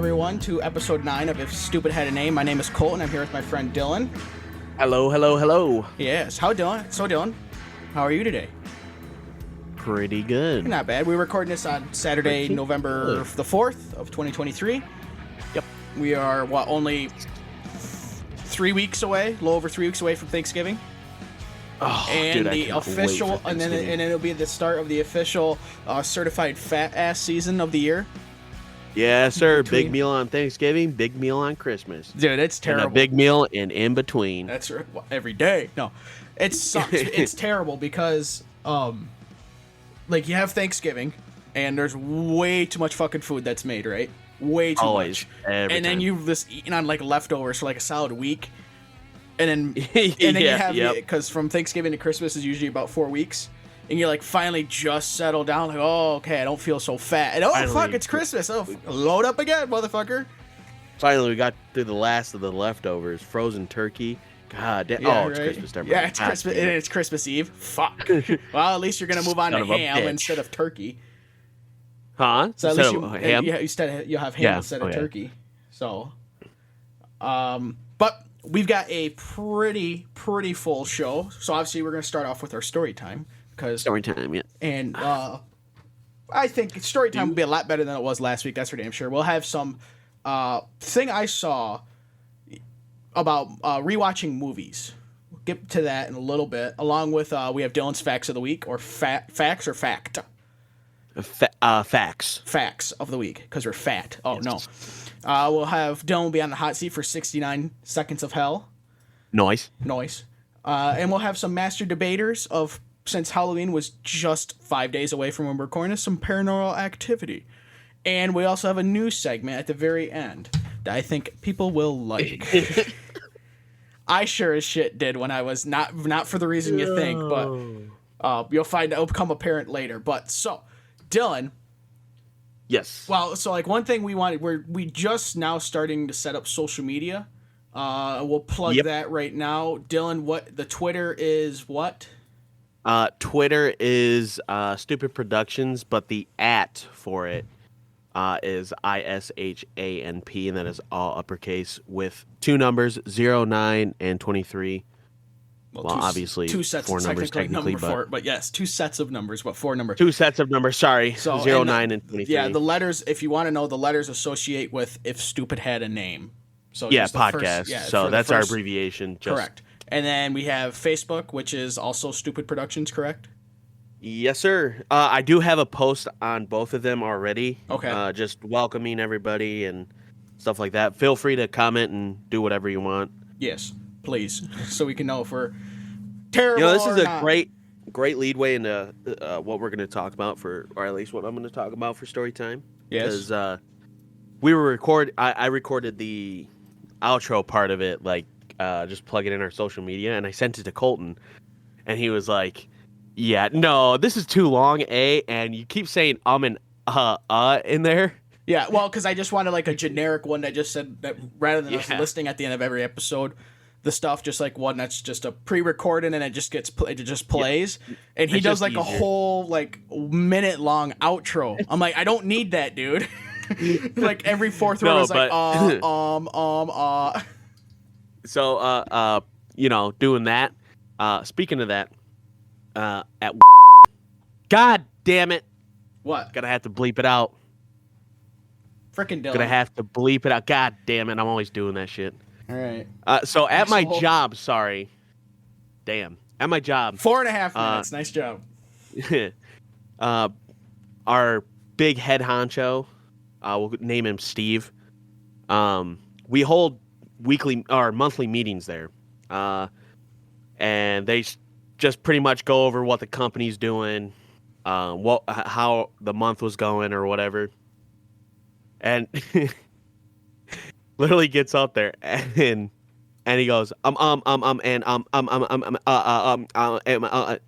everyone, to episode 9 of If Stupid Had a Name. My name is Colton. I'm here with my friend Dillon. Hello, hello, hello. Yes, Dillon, how are you today? Pretty good. Not bad. We're recording this on Saturday, November the 4th of 2023. Yep. We are, only 3 weeks away, a little over 3 weeks away from Thanksgiving. Oh, And dude, the official, and then it'll be the start of the official certified fat ass season of the year. Yeah, sir. Big meal on Thanksgiving, big meal on Christmas. Dude, it's terrible. And a big meal in between. That's every day. No, it sucks. It's terrible because, like, you have Thanksgiving, and there's way too much fucking food that's made, right? Way too much. And then you've just eaten on, like, leftovers for, like, a solid week. And then, you have, because from Thanksgiving to Christmas is usually about 4 weeks. And you're like, finally just settle down. Like, oh, okay, I don't feel so fat. And fuck, it's Christmas. Oh, load up again, motherfucker. Finally, we got through the last of the leftovers. Frozen turkey. God damn. Yeah, it's Christmas time. Yeah, it's Christmas. And it's Christmas Eve. Fuck. Well, at least you're going to move on to ham instead of turkey. Huh? So at least ham? Yeah, you'll have ham instead of turkey. So, but we've got a pretty full show. So obviously we're going to start off with our story time. Story time, yeah. And I think story time will be a lot better than it was last week. That's for damn sure. We'll have some thing I saw about rewatching movies. We'll get to that in a little bit. Along with we have Dylan's facts of the week, or facts or fact. Facts. Facts of the week because we're fat. Oh no. We'll have Dylan be on the hot seat for 69 seconds of hell. Noise. And we'll have some master debaters of. Since Halloween was just 5 days away from when we're recording this, some paranormal activity. And we also have a news segment at the very end that I think people will like. I sure as shit did when I was not for the reason you think, but you'll find it'll become apparent later. But so, Dylan. Yes. Well, so like one thing we just now starting to set up social media. We'll plug that right now. Dylan, what the Twitter is what? Twitter is Stupid Productions, but the @ for it is ISHANP, and that is all uppercase with 2 numbers, 0, 9, and 23. Well, obviously, 2 sets 4 numbers technically, but yes, 2 sets of numbers, but 4 numbers. 2 sets of numbers. Sorry, so 0, 9, and 23. Yeah, the letters. If you want to know, the letters associate with If Stupid Had a Name. So podcast. So that's our abbreviation. Correct. And then we have Facebook, which is also Stupid Productions, correct? Yes, sir. I do have a post on both of them already. Okay. Just welcoming everybody and stuff like that. Feel free to comment and do whatever you want. Yes, please, so we can know if we're terrible. This is a great leadway into what we're going to talk about or at least what I'm going to talk about for story time. Yes. Because I recorded the outro part of it, like. Just plug it in our social media, and I sent it to Colton, and he was like, "Yeah, no, this is too long, and you keep saying and in there." Yeah, well, because I just wanted like a generic one that just said that rather than us listing at the end of every episode, the stuff just like one that's just a pre-recorded and it just plays, and he does like easier. A whole like minute long outro. I'm like, I don't need that, dude. Like every fourth word is like So, doing that. Speaking of that, God damn it. What? Gonna have to bleep it out. Frickin' Dillon. Gonna have to bleep it out. God damn it. I'm always doing that shit. All right. So at my job, sorry. Damn. At my job. 4.5 minutes. Nice job. Our big head honcho, we'll name him Steve. We hold weekly or monthly meetings there, and they just pretty much go over what the company's doing, how the month was going or whatever, and literally gets up there and he goes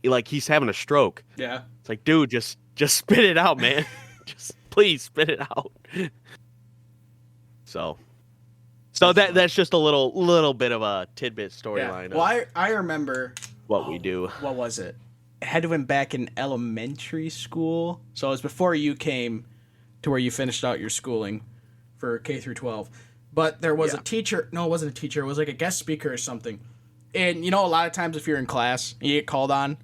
like he's having a stroke. Yeah, it's like, dude, just spit it out, man. Just please spit it out. So that's just a little bit of a tidbit storyline. Yeah. Well, I remember what we do. What was it? It had to have been back in elementary school. So it was before you came to where you finished out your schooling for K through 12. But there was Yeah. a teacher. No, it wasn't a teacher. It was like a guest speaker or something. And a lot of times if you're in class and you get called on,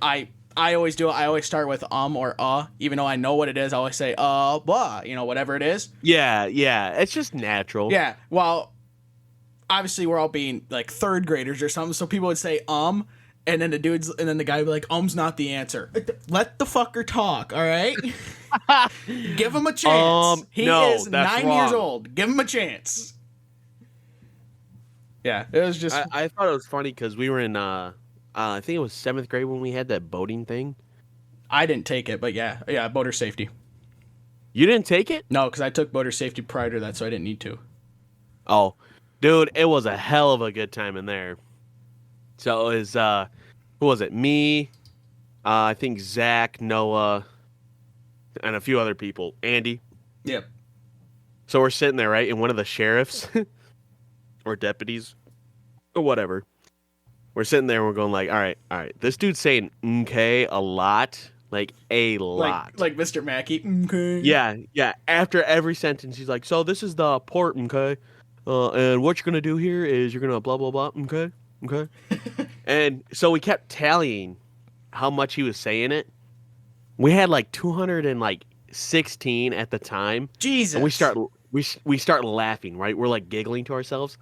I always do it. I always start with or even though I know what it is. I always say blah, whatever it is. Yeah, it's just natural. Yeah. Well, obviously we're all being like third graders or something, so people would say and then the guy would be like, not the answer. Let the fucker talk, all right? Give him a chance. He is 9 years old. Give him a chance. Yeah, it was just. I thought it was funny because we were in I think it was 7th grade when we had that boating thing. I didn't take it, but yeah, boater safety. You didn't take it? No, because I took boater safety prior to that, so I didn't need to. Oh, dude, it was a hell of a good time in there. So it was, who was it? Me, I think Zach, Noah, and a few other people. Andy. Yep. So we're sitting there, right? And one of the sheriffs or deputies or whatever. We're sitting there and we're going like, all right. This dude's saying okay a lot. Like a lot. Like Mr. Mackey. Okay. Yeah. After every sentence, he's like, so this is the port, okay? And what you're going to do here is you're going to blah, blah, blah, okay? And so we kept tallying how much he was saying it. We had like 216 at the time. Jesus. And we start laughing, right? We're like giggling to ourselves.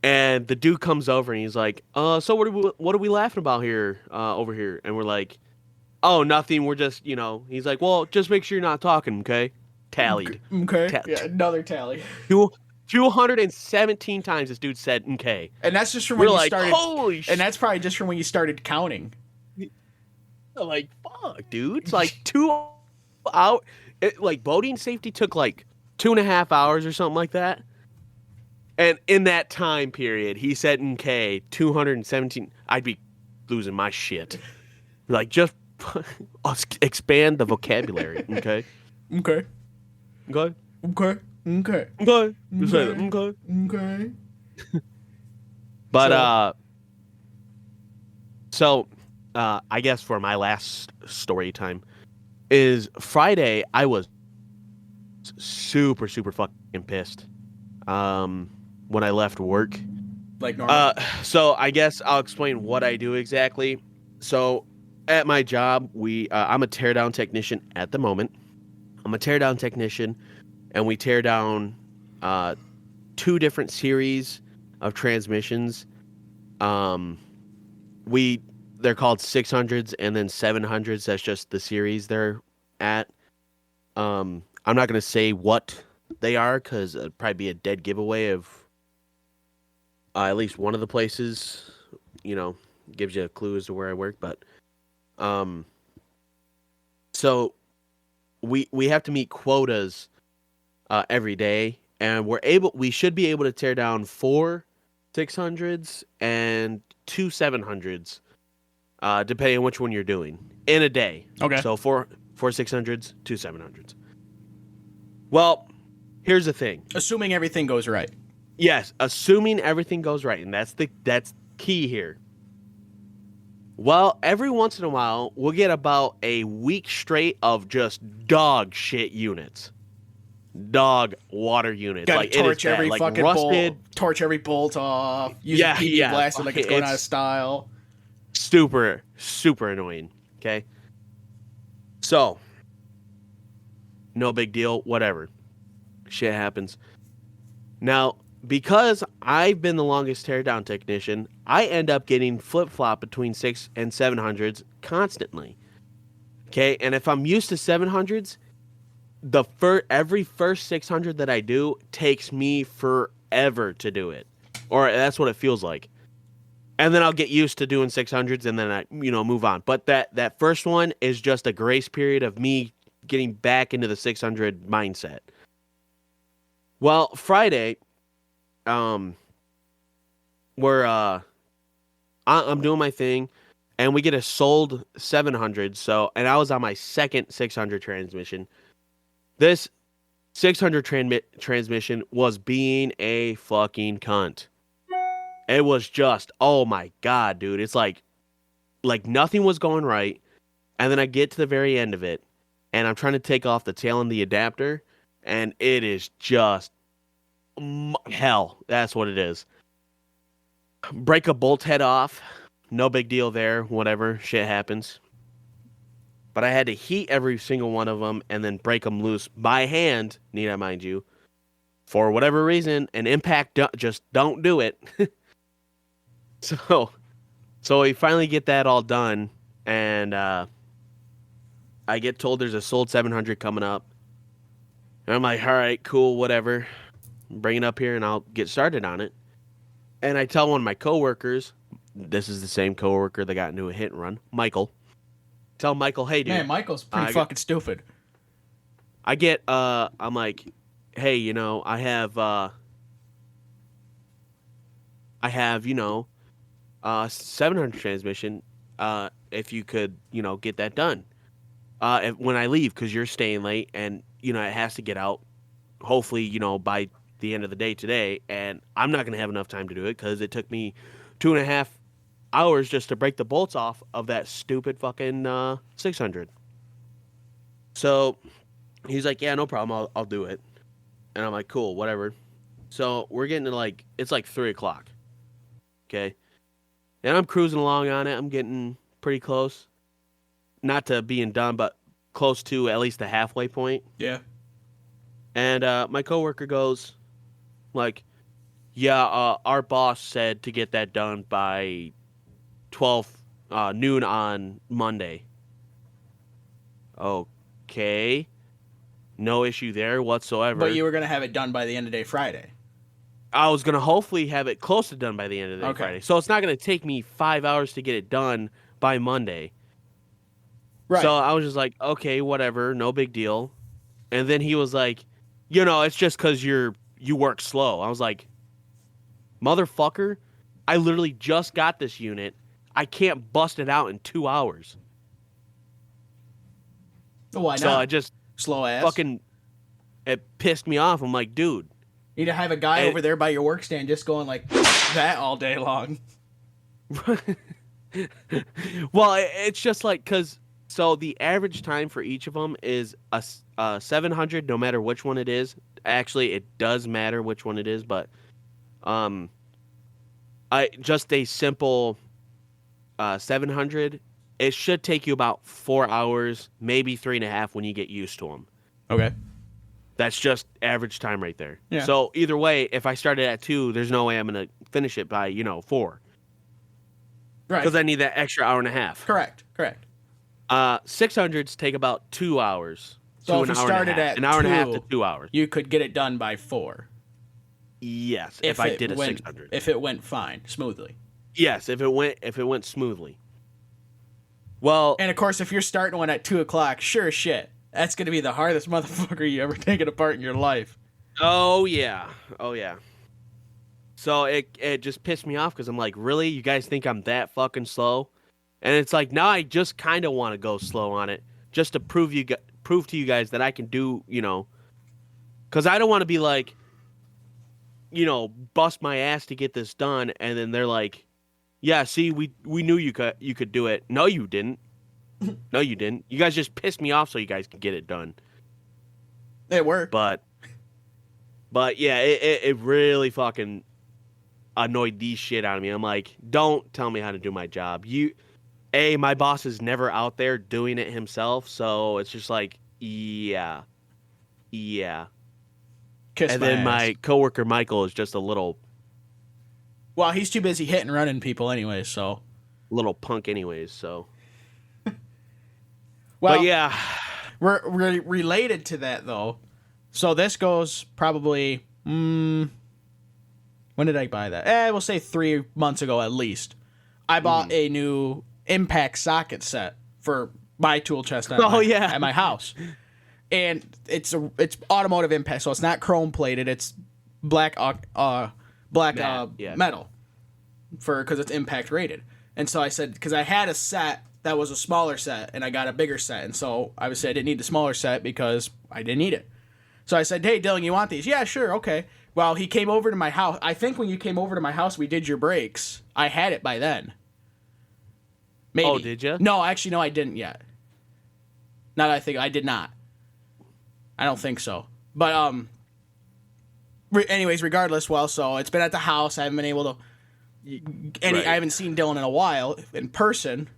And the dude comes over and he's like, so what are we laughing about here, over here? And we're like, oh, nothing. We're just, he's like, well, just make sure you're not talking, okay? Tallied. Okay. Yeah, another tally. 217 times this dude said okay. And that's just from when you started. Holy shit. And that's probably just from when you started counting. Like, fuck, dude. It's like 2 hours. Like, boating safety took like 2.5 hours or something like that. And in that time period, he said okay 217. I'd be losing my shit. Like, just expand the vocabulary, okay? Okay. Okay. Okay. Okay. Okay. Just say that. Okay. Okay. But so I guess for my last story time is Friday. I was super fucking pissed. When I left work. Like normal. So I guess I'll explain what I do exactly. So at my job, I'm a teardown technician at the moment. I'm a teardown technician, and we tear down 2 different series of transmissions. They're called 600s and then 700s. That's just the series they're at. I'm not gonna say what they are because it'd probably be a dead giveaway of at least one of the places. Gives you a clue as to where I work, but so we have to meet quotas every day, and we should be able to tear down 4 600s and 2 700s, depending on which one you're doing in a day. Okay. So 4 600s, 2 700s. Well, here's the thing. Assuming everything goes right. Yes, assuming everything goes right, and that's key here. Well, every once in a while, we'll get about a week straight of just dog shit units. Dog water units. Gotta like torch it is every bad. fucking rusted. bolt. Torch every bolt off. Use a PD blaster like it's going out of style. Super annoying. Okay? So, no big deal. Whatever. Shit happens. Now, because I've been the longest teardown technician, I end up getting flip-flop between 6 and 700s constantly. Okay, and if I'm used to 700s, every first 600 that I do takes me forever to do it, or that's what it feels like. And then I'll get used to doing 600s, and then I move on. But that first one is just a grace period of me getting back into the 600 mindset. Well, Friday, I'm doing my thing, and we get a sold 700. And I was on my second 600 transmission. This 600 transmission was being a fucking cunt. It was just, oh my god, dude! It's like nothing was going right, and then I get to the very end of it, and I'm trying to take off the tail on the adapter, and it is just hell. That's what it is. Break a bolt head off. No big deal there. Whatever. Shit happens. But I had to heat every single one of them and then break them loose by hand, need I mind you. For whatever reason, an impact just don't do it. So we finally get that all done, and I get told there's a sold 700 coming up. And I'm like, all right, cool, whatever. Bring it up here, and I'll get started on it. And I tell one of my coworkers, this is the same coworker that got into a hit and run, Michael. Tell Michael, hey, dude. Man, Michael's pretty fucking stupid. I'm like, hey, you know, I have, you know, 700 transmission, if you could, you know, get that done. When I leave, because you're staying late, and, you know, it has to get out, hopefully, you know, by the end of the day today, and I'm not going to have enough time to do it, because it took me 2.5 hours just to break the bolts off of that stupid fucking 600. So he's like, yeah, no problem, I'll do it. And I'm like, cool, whatever. So we're getting to it's like 3 o'clock. Okay. And I'm cruising along on it. I'm getting pretty close. Not to being done, but close to at least the halfway point. Yeah. And my coworker goes, like, yeah, our boss said to get that done by 12 noon on Monday. Okay. No issue there whatsoever. But you were going to have it done by the end of day Friday. I was going to hopefully have it close to done by the end of the day Friday. So it's not going to take me 5 hours to get it done by Monday. Right. So I was just like, okay, whatever, no big deal. And then he was like, you know, it's just because you work slow. I was like, motherfucker, I literally just got this unit. I can't bust it out in 2 hours. Why not? So I just slow ass. Fucking, it pissed me off. I'm like, dude. You need to have a guy over there by your work stand just going like that all day long. Well, it's just like, because, so the average time for each of them is a 700, no matter which one it is. Actually, it does matter which one it is, but just a simple 700, it should take you about 4 hours, maybe 3.5 when you get used to them. Okay. That's just average time right there. Yeah. So either way, if I started at 2, there's no way I'm going to finish it by, 4. Right. Because I need that extra hour and a half. Correct. 600s take about 2 hours. So if you started at an hour and a half to 2 hours, you could get it done by 4. Yes, if I did a 600. If it went fine, smoothly. Yes, if it went smoothly. Well, and of course, if you're starting one at 2 o'clock, sure as shit, that's gonna be the hardest motherfucker you ever taken apart in your life. Oh yeah. So it just pissed me off because I'm like, really? You guys think I'm that fucking slow? And it's like, now I just kind of want to go slow on it just to prove to you guys that I can do, because I don't want to be like, bust my ass to get this done, and then they're like, yeah, see, we knew you could do it. No, you didn't. No, you didn't. You guys just pissed me off so you guys could get it done. It worked. But yeah, it really fucking annoyed the shit out of me. I'm like, don't tell me how to do my job. My boss is never out there doing it himself, so it's just like, yeah. Kiss and my then ass. my coworker Michael is just a little. Well, he's too busy hitting and running people anyway, so. Little punk anyways, so. Well, but yeah. We're related to that, though. So this goes probably, when did I buy that? We'll say 3 months ago at least. I bought a new impact socket set for my tool chest at my house. And it's automotive impact, so it's not chrome plated. It's black metal because it's impact rated. And so I said, because I had a set that was a smaller set, and I got a bigger set, and so I would say I didn't need the smaller set because I didn't need it. So I said, hey, Dillon, you want these? Yeah, sure, okay. Well, he came over to my house. I think when you came over to my house, we did your brakes. I had it by then. Maybe. Oh, did you? No, actually, no, I didn't yet. Now that I think, I did not. I don't think so. But anyways, regardless, well, so it's been at the house. I haven't been able to. I haven't seen Dillon in a while in person.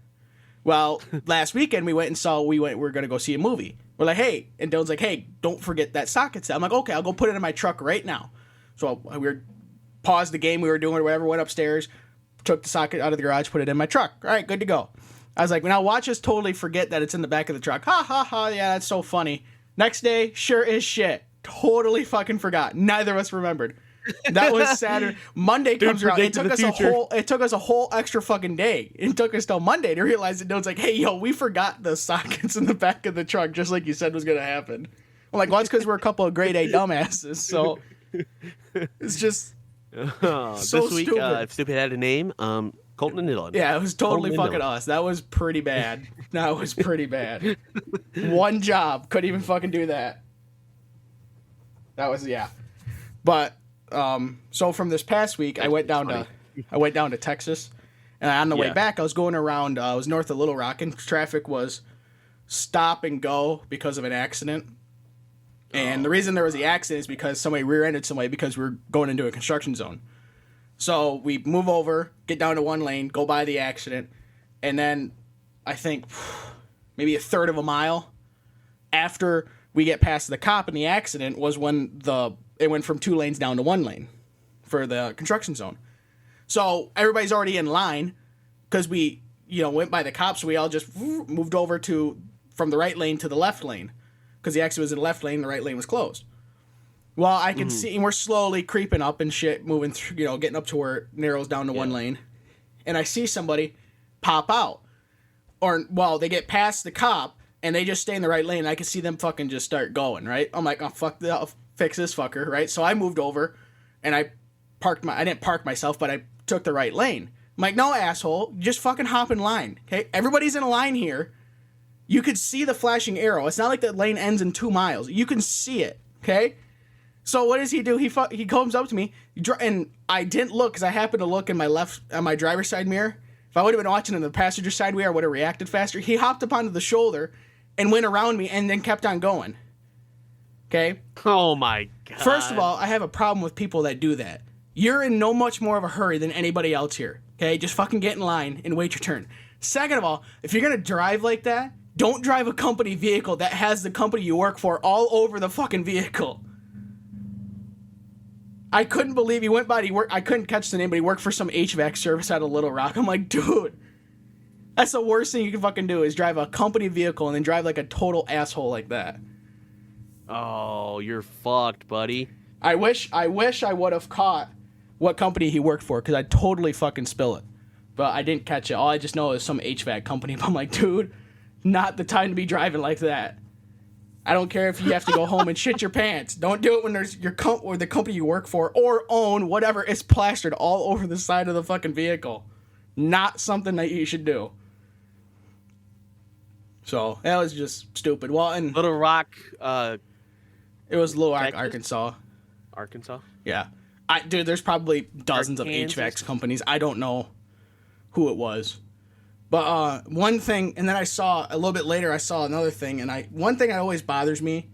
Well, last weekend we were gonna go see a movie. We're like, hey, and Dillon's like, hey, don't forget that socket set. I'm like, okay, I'll go put it in my truck right now. So paused the game we were doing or whatever, went upstairs, took the socket out of the garage, put it in my truck. All right, good to go. I was like, now watch us totally forget that it's in the back of the truck. Ha ha ha, yeah, that's so funny. Next day, sure as shit, totally fucking forgot. Neither of us remembered. That was Saturday. Monday comes around. It took us a whole extra fucking day. It took us till Monday to realize that Dylan's like, hey, yo, we forgot the sockets in the back of the truck, just like you said was gonna happen. I'm like, well, it's because we're a couple of grade A dumbasses. So it's just so this week, stupid. if Stupid had a name, Colton and Dillon. Yeah, it was totally fucking us. That was pretty bad. One job, couldn't even fucking do that. That was But so from this past week, I went down to Texas, and on the way back, I was going around. I was north of Little Rock, and traffic was stop and go because of an accident. And the reason there was the accident is because somebody rear-ended somebody because we were going into a construction zone. So we move over, get down to one lane, go by the accident, and then I think maybe a third of a mile after we get past the cop in the accident was when it went from 2 lanes down to 1 lane for the construction zone. So everybody's already in line because we, went by the cops. So we all just moved over from the right lane to the left lane because the accident was in the left lane. The right lane was closed. Well, I can see, and we're slowly creeping up and shit, moving through, getting up to where it narrows down to 1 lane. And I see somebody pop out. They get past the cop and they just stay in the right lane. And I can see them fucking just start going, right? I'm like, oh, fuck that. I'll fix this fucker, right? So I moved over and I didn't park myself, but I took the right lane. I'm like, no, asshole, just fucking hop in line, okay? Everybody's in a line here. You could see the flashing arrow. It's not like the lane ends in 2 miles. You can see it, okay? So what does he do? He comes up to me, and I didn't look because I happened to look in my driver's side mirror. If I would have been watching in the passenger side mirror, I would have reacted faster. He hopped up onto the shoulder and went around me and then kept on going. Okay? Oh my God. First of all, I have a problem with people that do that. You're in no much more of a hurry than anybody else here. Okay? Just fucking get in line and wait your turn. Second of all, if you're going to drive like that, don't drive a company vehicle that has the company you work for all over the fucking vehicle. I couldn't believe he went by. I couldn't catch the name, but he worked for some HVAC service out of Little Rock. I'm like, dude, that's the worst thing you can fucking do is drive a company vehicle and then drive like a total asshole like that. Oh, you're fucked, buddy. I wish I would have caught what company he worked for because I'd totally fucking spill it. But I didn't catch it. All I just know is some HVAC company. But I'm like, dude, not the time to be driving like that. I don't care if you have to go home and shit your pants. Don't do it when there's or the company you work for or own, whatever, is plastered all over the side of the fucking vehicle. Not something that you should do. So, that was just stupid. Well, and Little Rock, it was Little Rock, Texas? Arkansas. Yeah. Dude, there's probably dozens of HVAC companies. I don't know who it was. But one thing, and then a little bit later, I saw another thing, and one thing that always bothers me,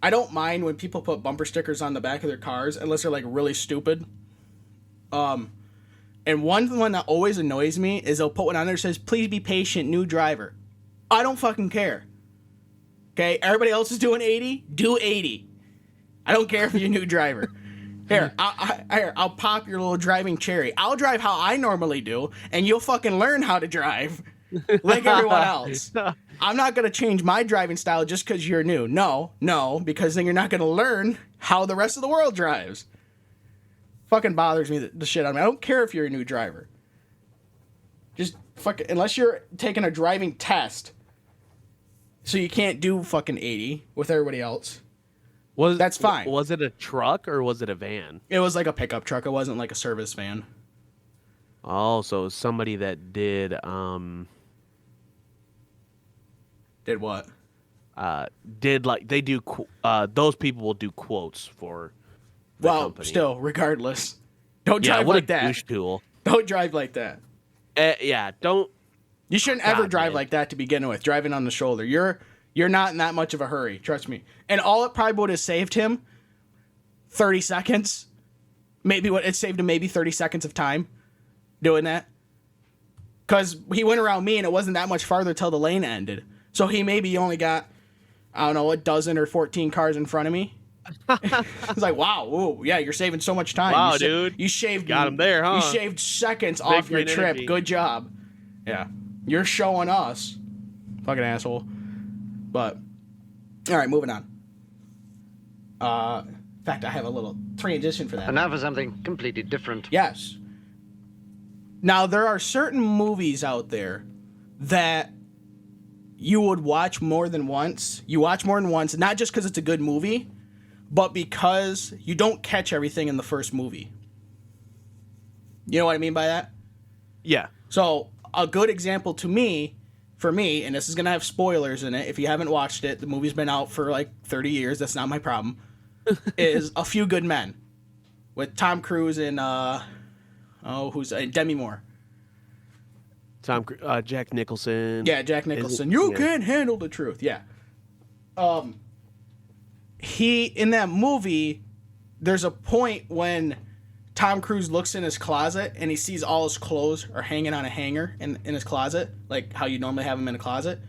I don't mind when people put bumper stickers on the back of their cars, unless they're, like, really stupid. And one that always annoys me is they'll put one on there that says, please be patient, new driver. I don't fucking care. Okay? Everybody else is doing 80, do 80. I don't care if you're a new driver. Here, I'll pop your little driving cherry. I'll drive how I normally do, and you'll fucking learn how to drive like everyone else. I'm not going to change my driving style just because you're new. No, because then you're not going to learn how the rest of the world drives. Fucking bothers me the shit out of me. I don't care if you're a new driver. Just fucking, unless you're taking a driving test, so you can't do fucking 80 with everybody else. That's fine. Was it a truck or was it a van? It was like a pickup truck. It wasn't like a service van. Oh, so it was somebody that did Did what? Did like they do those people will do quotes for the company. Still, regardless, don't drive what like a that. douche tool. Don't drive like that. Yeah, don't. You shouldn't ever drive like that to begin with. Driving on the shoulder. You're not in that much of a hurry, trust me. And all it probably would have saved him 30 seconds. Maybe what it saved him maybe 30 seconds of time doing that. Because he went around me and it wasn't that much farther till the lane ended. So he maybe only got, I don't know, a dozen or 14 cars in front of me. It's like, wow, whoa, yeah, you're saving so much time. Wow, dude. You shaved, got him there, huh? You shaved seconds off your trip. Energy. Good job. Yeah. You're showing us. Fucking asshole. But, all right, moving on. In fact, I have a little transition for that. And now for something completely different. Yes. Now, there are certain movies out there that you would watch more than once. You watch more than once, not just because it's a good movie, but because you don't catch everything in the first movie. You know what I mean by that? Yeah. So, a good example for me, and this is going to have spoilers in it. If you haven't watched it, the movie's been out for like 30 years. That's not my problem. Is A Few Good Men with Tom Cruise and Demi Moore. Jack Nicholson. Yeah, Jack Nicholson. You can't handle the truth. Yeah. He, in that movie, there's a point when Tom Cruise looks in his closet and he sees all his clothes are hanging on a hanger in his closet, like how you normally have them in a closet.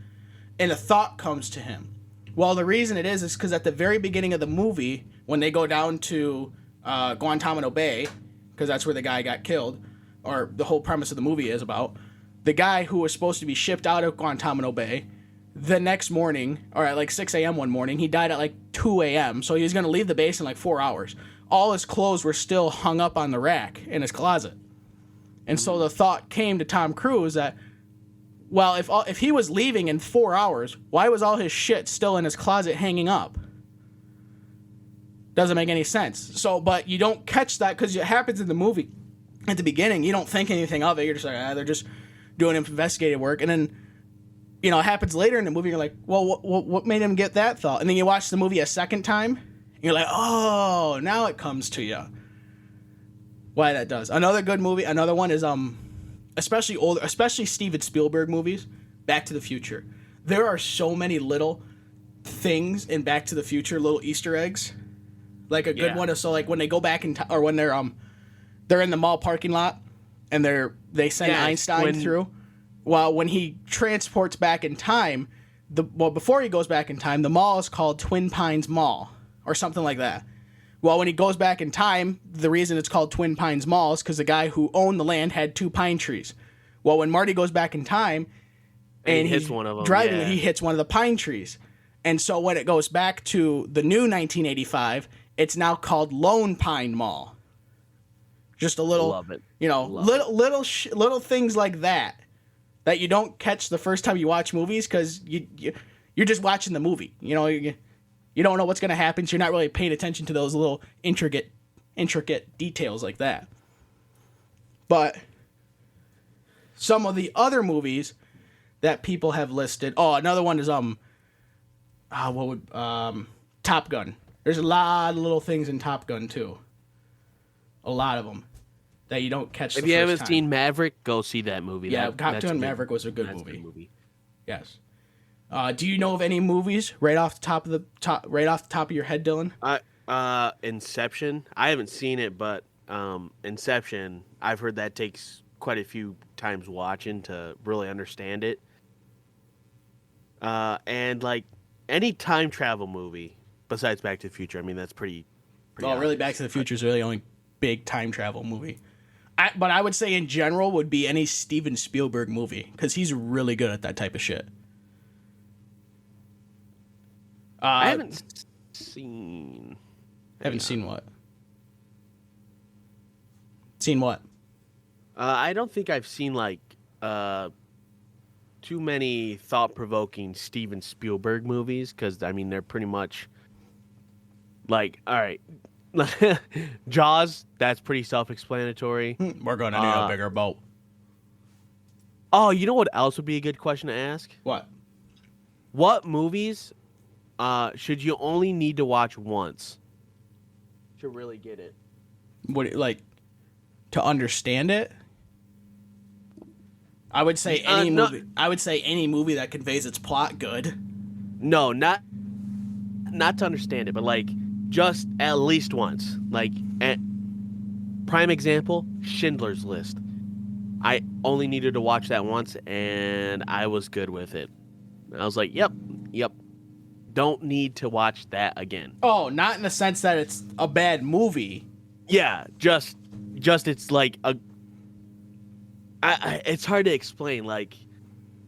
And a thought comes to him. Well, the reason it is because at the very beginning of the movie, when they go down to Guantanamo Bay, because that's where the guy got killed, or the whole premise of the movie is about, the guy who was supposed to be shipped out of Guantanamo Bay, the next morning, or at like 6 a.m. one morning, he died at like 2 a.m., so he was going to leave the base in like 4 hours. All his clothes were still hung up on the rack in his closet. And so the thought came to Tom Cruise that, well, if he was leaving in 4 hours, why was all his shit still in his closet hanging up? Doesn't make any sense. So, but you don't catch that because it happens in the movie. At the beginning, you don't think anything of it. You're just like, they're just doing investigative work. And then, it happens later in the movie. You're like, well, what made him get that thought? And then you watch the movie a second time. And you're like, oh, now it comes to you. Why that does. Another good movie. Another one is especially Steven Spielberg movies. Back to the Future. There are so many little things in Back to the Future, little Easter eggs. Like a good one is, so like when they go back in time, or when they're in the mall parking lot and they send Einstein through. Well, when he transports back in time, before he goes back in time, the mall is called Twin Pines Mall or something like that. Well, when he goes back in time, the reason it's called Twin Pines Mall is because the guy who owned the land had 2 pine trees. Well, when Marty goes back in time and he's one of them, driving, he hits one of the pine trees. And so when it goes back to the new 1985, it's now called Lone Pine Mall. Just a little, love it. Little things like that you don't catch the first time you watch movies because you're just watching the movie. You don't know what's going to happen, so you're not really paying attention to those little intricate details like that. But some of the other movies that people have listed. Oh, another one is Top Gun. There's a lot of little things in Top Gun too. A lot of them that you don't catch. If you haven't seen Maverick, go see that movie. Yeah, Top Gun Maverick was a good movie. Yes. Do you know of any movies right off the top of your head, Dillon? Inception. I haven't seen it, but Inception. I've heard that takes quite a few times watching to really understand it. And like any time travel movie besides Back to the Future. I mean, that's pretty really, Back to the Future is really the only big time travel movie. But I would say in general would be any Steven Spielberg movie because he's really good at that type of shit. I haven't seen. Haven't seen what? Seen what? I don't think I've seen like too many thought-provoking Steven Spielberg movies because I mean they're pretty much like, all right, Jaws. That's pretty self-explanatory. We're gonna need a bigger boat. Oh, you know what else would be a good question to ask? What? What movies should you only need to watch once to really get it? What, like, to understand it? I would say any movie. I would say any movie that conveys its plot good. No, not to understand it, but like just at least once. Like, prime example, Schindler's List. I only needed to watch that once, and I was good with it. I was like, yep. Don't need to watch that again. Oh, not in the sense that it's a bad movie. Yeah, just it's like it's hard to explain. Like,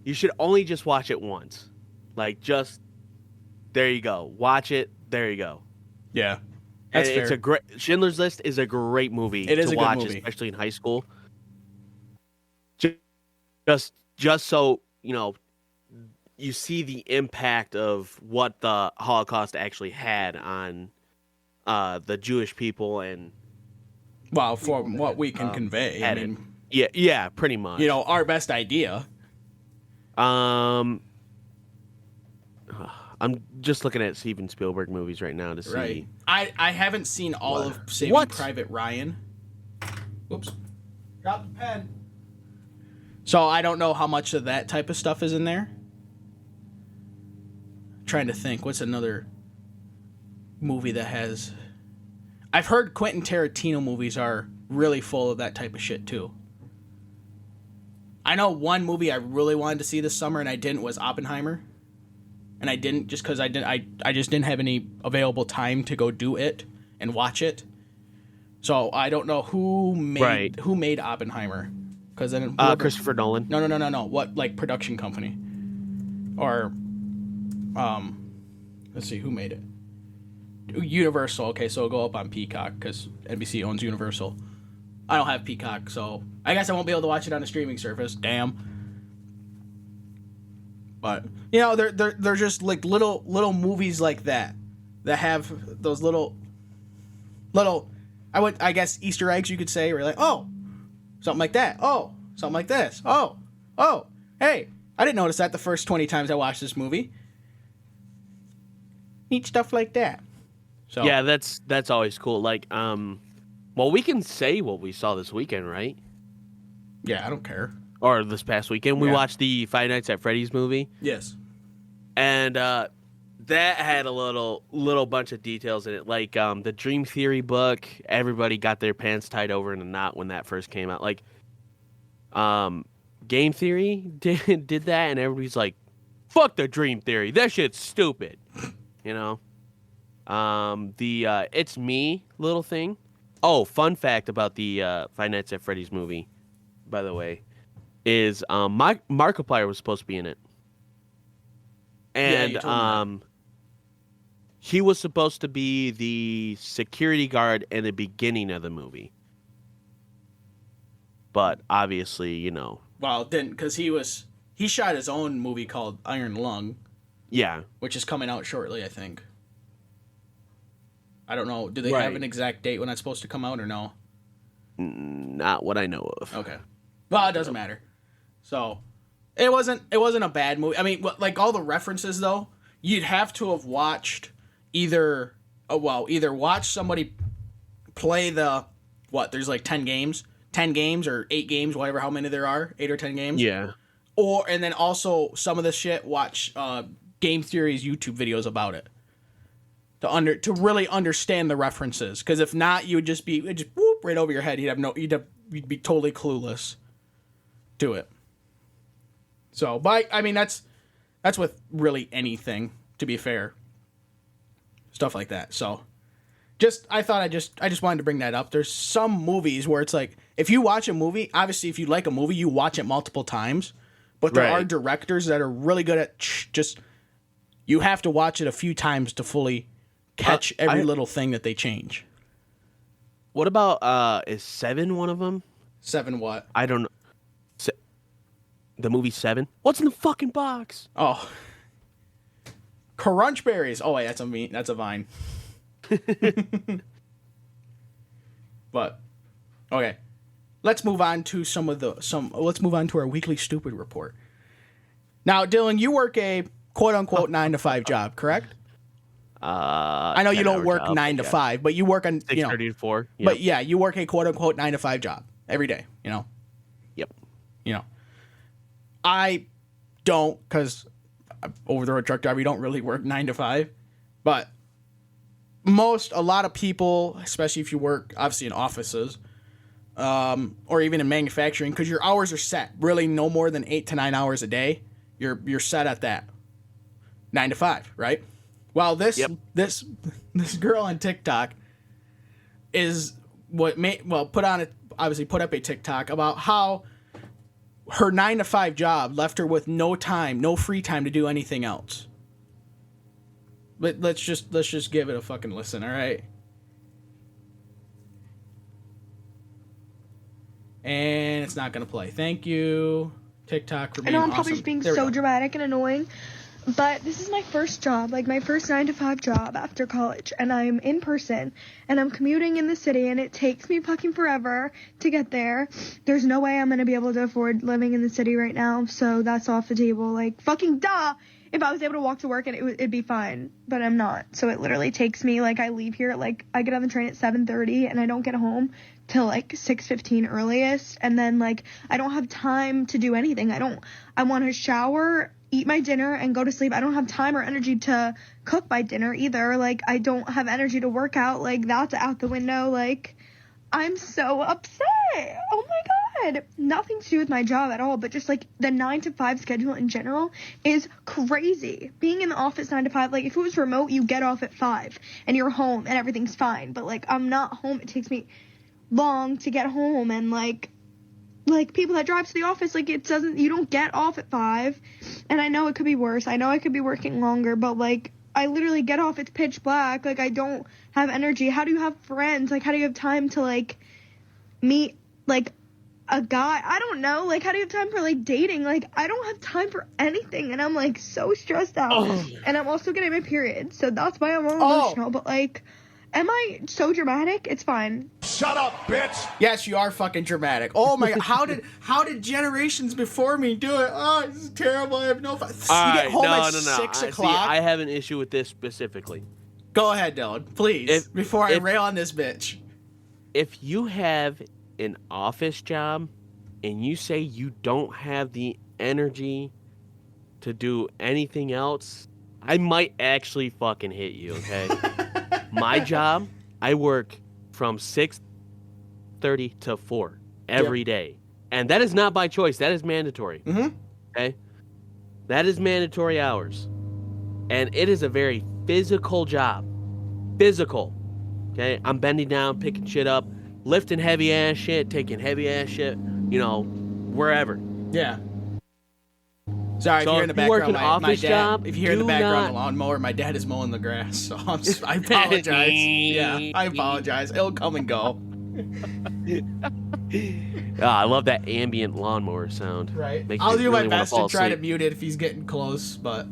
you should only just watch it once. Like, just there you go. Watch it. There you go. Yeah, that's fair. It's a great Schindler's List is a great movie It is to a watch, good movie, especially in high school. Just so you see the impact of what the Holocaust actually had on the Jewish people and. Well, for what we can convey, I mean, yeah, pretty much. Our best idea. I'm just looking at Steven Spielberg movies right now to see. Right. I haven't seen all of Saving Private Ryan. Whoops. Dropped the pen. So I don't know how much of that type of stuff is in there. Trying to think, what's another movie that has... I've heard Quentin Tarantino movies are really full of that type of shit too. I know one movie I really wanted to see this summer and I didn't was Oppenheimer. And I didn't just because I just didn't have any available time to go do it and watch it. So I don't know who made Oppenheimer. Because then Christopher Nolan. No. What production company? Or let's see who made it. Universal. Okay, so it'll go up on Peacock because NBC owns Universal. I don't have Peacock, so I guess I won't be able to watch it on a streaming service. Damn. But they're just like little movies like that have those little I guess Easter eggs you could say, where you're like, oh, something like that. Oh, something like this. Oh, hey, I didn't notice that the first 20 times I watched this movie. Neat stuff like that. So yeah, that's always cool. Like, well, we can say what we saw this weekend, right? Yeah, I don't care. Or this past weekend, we watched the Five Nights at Freddy's movie. Yes. And that had a little bunch of details in it, like the Dream Theory book. Everybody got their pants tied over in a knot when that first came out. Like, Game Theory did that, and everybody's like, "Fuck the Dream Theory, that shit's stupid," The It's Me little thing. Oh, fun fact about the Five Nights at Freddy's movie, by the way, is Markiplier was supposed to be in it. And he was supposed to be the security guard in the beginning of the movie. But obviously, Well, then, because he shot his own movie called Iron Lung. Yeah. Which is coming out shortly, I think. I don't know. Do they have an exact date when that's supposed to come out or no? Not what I know of. Okay. Well, it doesn't matter. So, it wasn't a bad movie. I mean, like all the references though, you'd have to have watched either watch somebody play there's like 10 games or 8 games, whatever how many there are, 8 or 10 games. Yeah. And then also some of the shit watch Game Theory's YouTube videos about it. To really understand the references, because if not, you would just whoop right over your head. You'd be totally clueless to it. So, but I mean that's with really anything, to be fair. Stuff like that. So, I just wanted to bring that up. There's some movies where it's like, if you watch a movie, obviously if you like a movie, you watch it multiple times. But there are directors that are really good at you have to watch it a few times to fully catch every little thing that they change. What about is 7 one of them? 7 what? I don't know. The movie 7? What's in the fucking box? Oh. Crunchberries. Oh wait, that's a Vine. But okay. Let's move on to let's move on to our weekly stupid report. Now, Dillon, you work a quote unquote 9 to 5 job, correct? I know you don't work 9 to 5, but you work on 6:30 to 4. Yep. But yeah, you work a quote unquote 9 to 5 job every day. Yep. I don't, because over the road truck driver, you don't really work 9 to 5, but a lot of people, especially if you work obviously in offices, or even in manufacturing, because your hours are set, really no more than 8 to 9 hours a day. You're set at that 9 to 5, right? Well, this girl on TikTok is put up a TikTok about how her 9 to 5 job left her with no free time to do anything else. But let's just give it a fucking listen, all right? And it's not gonna play. Thank you, TikTok, for being awesome. I know I'm probably just being so dramatic and annoying, but this is my first job, like my first 9 to 5 job after college, and I'm in person, and I'm commuting in the city, and it takes me fucking forever to get there. There's no way I'm gonna be able to afford living in the city right now, so that's off the table. Like, fucking duh! If I was able to walk to work, it'd be fine, but I'm not. So it literally takes me, like, I leave here, like, I get on the train at 7:30, and I don't get home till, like, 6:15 earliest, and then, like, I don't have time to do anything. I want to shower, eat my dinner, and go to sleep. I don't have time or energy to cook my dinner either. Like, I don't have energy to work out. Like, that's out the window. Like, I'm so upset. Oh my God. Nothing to do with my job at all, but just like the 9 to 5 schedule in general is crazy. Being in the office 9 to 5, like if it was remote, you get off at 5 and you're home and everything's fine. But like I'm not home. It takes me long to get home, and like people that drive to the office, like you don't get off at 5. And I know it could be worse. I know I could be working longer, but like I literally get off, it's pitch black. Like I don't have energy. How do you have friends? Like how do you have time to like meet like a guy? I don't know. Like how do you have time for like dating? Like I don't have time for anything, and I'm like so stressed out. And I'm also getting my period, so that's why I'm all emotional. But like, am I so dramatic? It's fine. Shut up, bitch. Yes, you are fucking dramatic. Oh my God, how did generations before me do it? Oh, this is terrible. I have no fun. You get home at 6 o'clock. See, I have an issue with this specifically. Go ahead, Dillon, please, before I rail on this bitch. If you have an office job and you say you don't have the energy to do anything else, I might actually fucking hit you, okay? My job, I work from 6:30 to 4 every day. And that is not by choice. That is mandatory. Mm-hmm. Okay? That is mandatory hours. And it is a very physical job. Physical. Okay? I'm bending down, picking shit up, lifting heavy ass shit, taking heavy ass shit, wherever. Yeah. Sorry, so if you're in the background, my dad. Job, if you hear in the background the lawnmower, my dad is mowing the grass. So I apologize. Yeah, I apologize. It'll come and go. I love that ambient lawnmower sound. Right. I'll do my best to try to mute it if he's getting close, but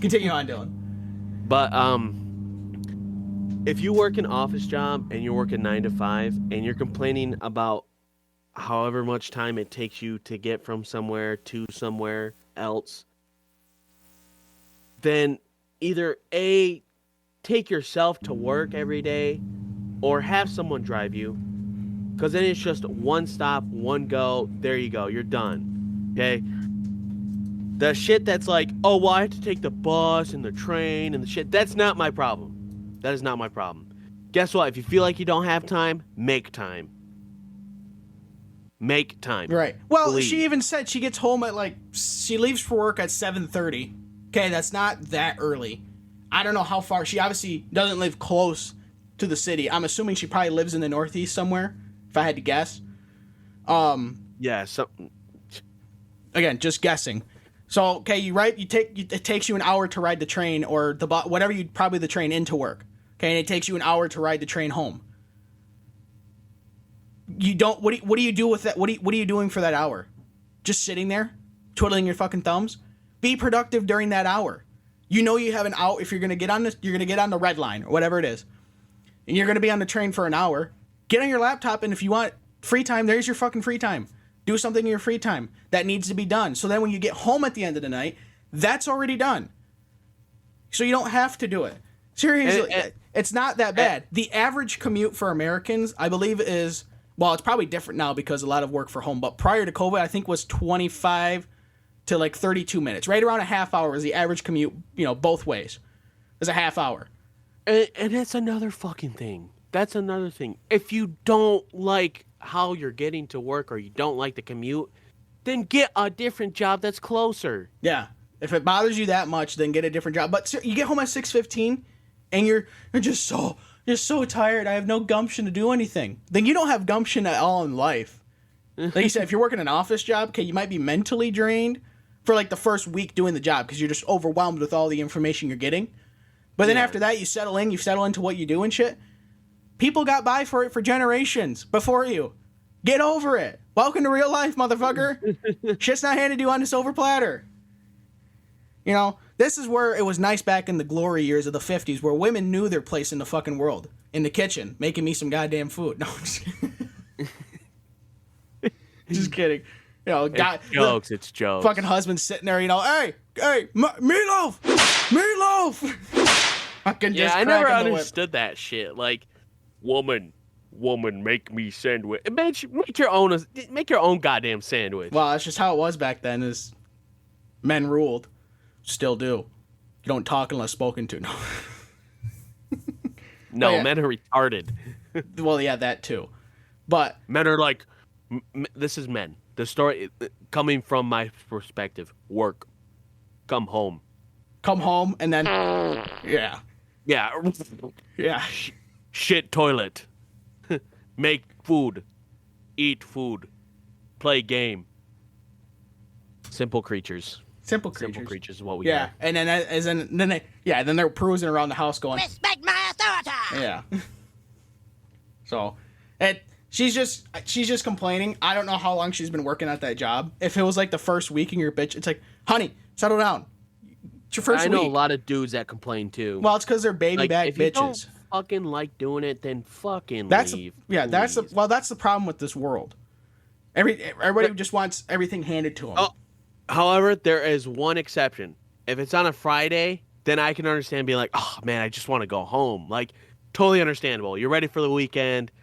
continue on, Dillon. But if you work an office job and you're working 9 to 5 and you're complaining about however much time it takes you to get from somewhere to somewhere else, then either A, take yourself to work every day, or have someone drive you, because then it's just one stop, one go, there you go, you're done. Okay? The shit that's like, oh, well, I have to take the bus and the train and the shit, that's not my problem. That is not my problem. Guess what? If you feel like you don't have time, make time. Make time. Right. Well, Please. She even said she gets home at she leaves for work at 7:30. Okay, that's not that early. I don't know how far. She obviously doesn't live close to the city. I'm assuming she probably lives in the Northeast somewhere, if I had to guess. Yeah, again, just guessing. So, okay, it takes you an hour to ride the train or the bus, whatever probably the train into work. Okay, and it takes you an hour to ride the train home. You don't. What do you do with that? What are you doing for that hour? Just sitting there, twiddling your fucking thumbs. Be productive during that hour. You know you have an hour. If you're gonna get on this, you're gonna get on the red line or whatever it is, and you're gonna be on the train for an hour. Get on your laptop, and if you want free time, there's your fucking free time. Do something in your free time that needs to be done. So then when you get home at the end of the night, that's already done. So you don't have to do it. Seriously, it's not that bad. The average commute for Americans, I believe, is. Well, it's probably different now because a lot of work for home. But prior to COVID, I think was 25 to like 32 minutes. Right around a half hour is the average commute, both ways. Is a half hour. And that's another fucking thing. That's another thing. If you don't like how you're getting to work or you don't like the commute, then get a different job that's closer. Yeah. If it bothers you that much, then get a different job. But you get home at 6:15 and you're just so tired. I have no gumption to do anything. Then you don't have gumption at all in life. Like you said, if you're working an office job, okay, you might be mentally drained for like the first week doing the job because you're just overwhelmed with all the information you're getting. But then after that, you settle into what you do and shit. People got by for it for generations before you. Get over it. Welcome to real life, motherfucker. Shit's not handed to you on a silver platter. This is where it was nice back in the glory years of the 50s where women knew their place in the fucking world. In the kitchen, making me some goddamn food. No, I'm just kidding. Just kidding. It's jokes. Fucking husband sitting there, hey, meatloaf! Fucking yeah, I never understood that shit. Like, woman, make me sandwich. Make your own goddamn sandwich. Well, that's just how it was back then. Is men ruled, still do. You don't talk unless spoken to. No. No, yeah. Men are retarded. Well, yeah, that too. But men are like, this is men. The story coming from my perspective: work, come home, and then yeah. Shit toilet. Make food. Eat food. Play game. Simple creatures. Simple creatures is what we are. And then then they're cruising around the house going, respect my authority. Yeah. So, she's just complaining. I don't know how long she's been working at that job. If it was like the first week and you're a bitch, it's like, honey, settle down. It's your first week. I know a lot of dudes that complain too. Well, it's because they're baby back bitches. If you don't fucking like doing it, then fucking leave. That's the problem with this world. Everybody just wants everything handed to them. Oh, however, there is one exception. If it's on a Friday, then I can understand being like, oh man, I just want to go home. Like, totally understandable. You're ready for the weekend.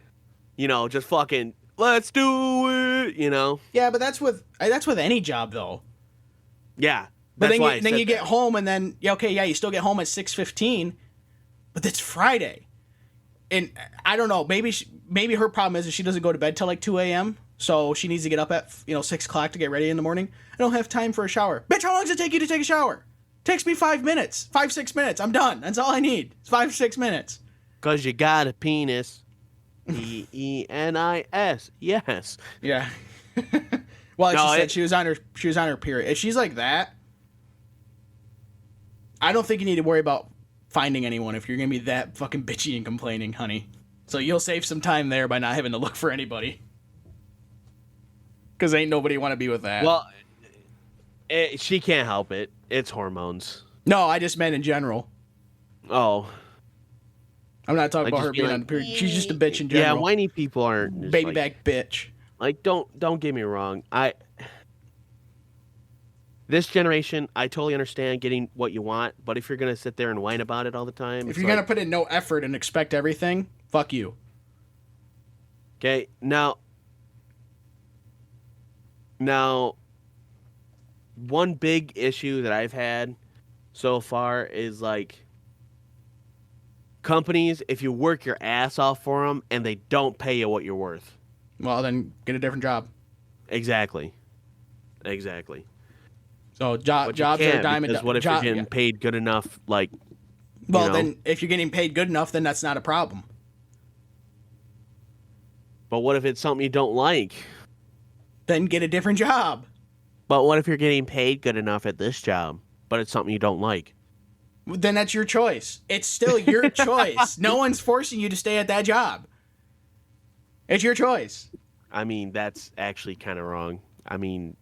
Just fucking let's do it. Yeah, but that's with any job though. Yeah. But then you get home and then you still get home at 6:15, but it's Friday, and I don't know. Maybe her problem is that she doesn't go to bed till like 2 a.m. So she needs to get up at 6 o'clock to get ready in the morning. I don't have time for a shower. Bitch, how long does it take you to take a shower? Takes me 5 minutes, 6 minutes. I'm done. That's all I need. It's 5-6 minutes. 'Cause you got a penis. Penis. Yes. Yeah. Well, she said she was on her period. If she's like that, I don't think you need to worry about finding anyone if you're going to be that fucking bitchy and complaining, honey. So you'll save some time there by not having to look for anybody. Because ain't nobody want to be with that. Well, she can't help it. It's hormones. No, I just meant in general. Oh. I'm not talking about her being on the period. She's just a bitch in general. Yeah, whiny people aren't. Baby back bitch. Like, don't get me wrong. This generation, I totally understand getting what you want, but if you're going to sit there and whine about it all the time... If you're going to put in no effort and expect everything, fuck you. Okay, now, one big issue that I've had so far is, like, companies, if you work your ass off for them and they don't pay you what you're worth. Well, then get a different job. Exactly. So jobs are a dime a dozen. What if you're getting paid good enough? Like, well, then if you're getting paid good enough, then that's not a problem. But what if it's something you don't like? Then get a different job. But what if you're getting paid good enough at this job, but it's something you don't like? Then that's your choice. It's still your choice. No one's forcing you to stay at that job. It's your choice. I mean, that's actually kind of wrong. I mean,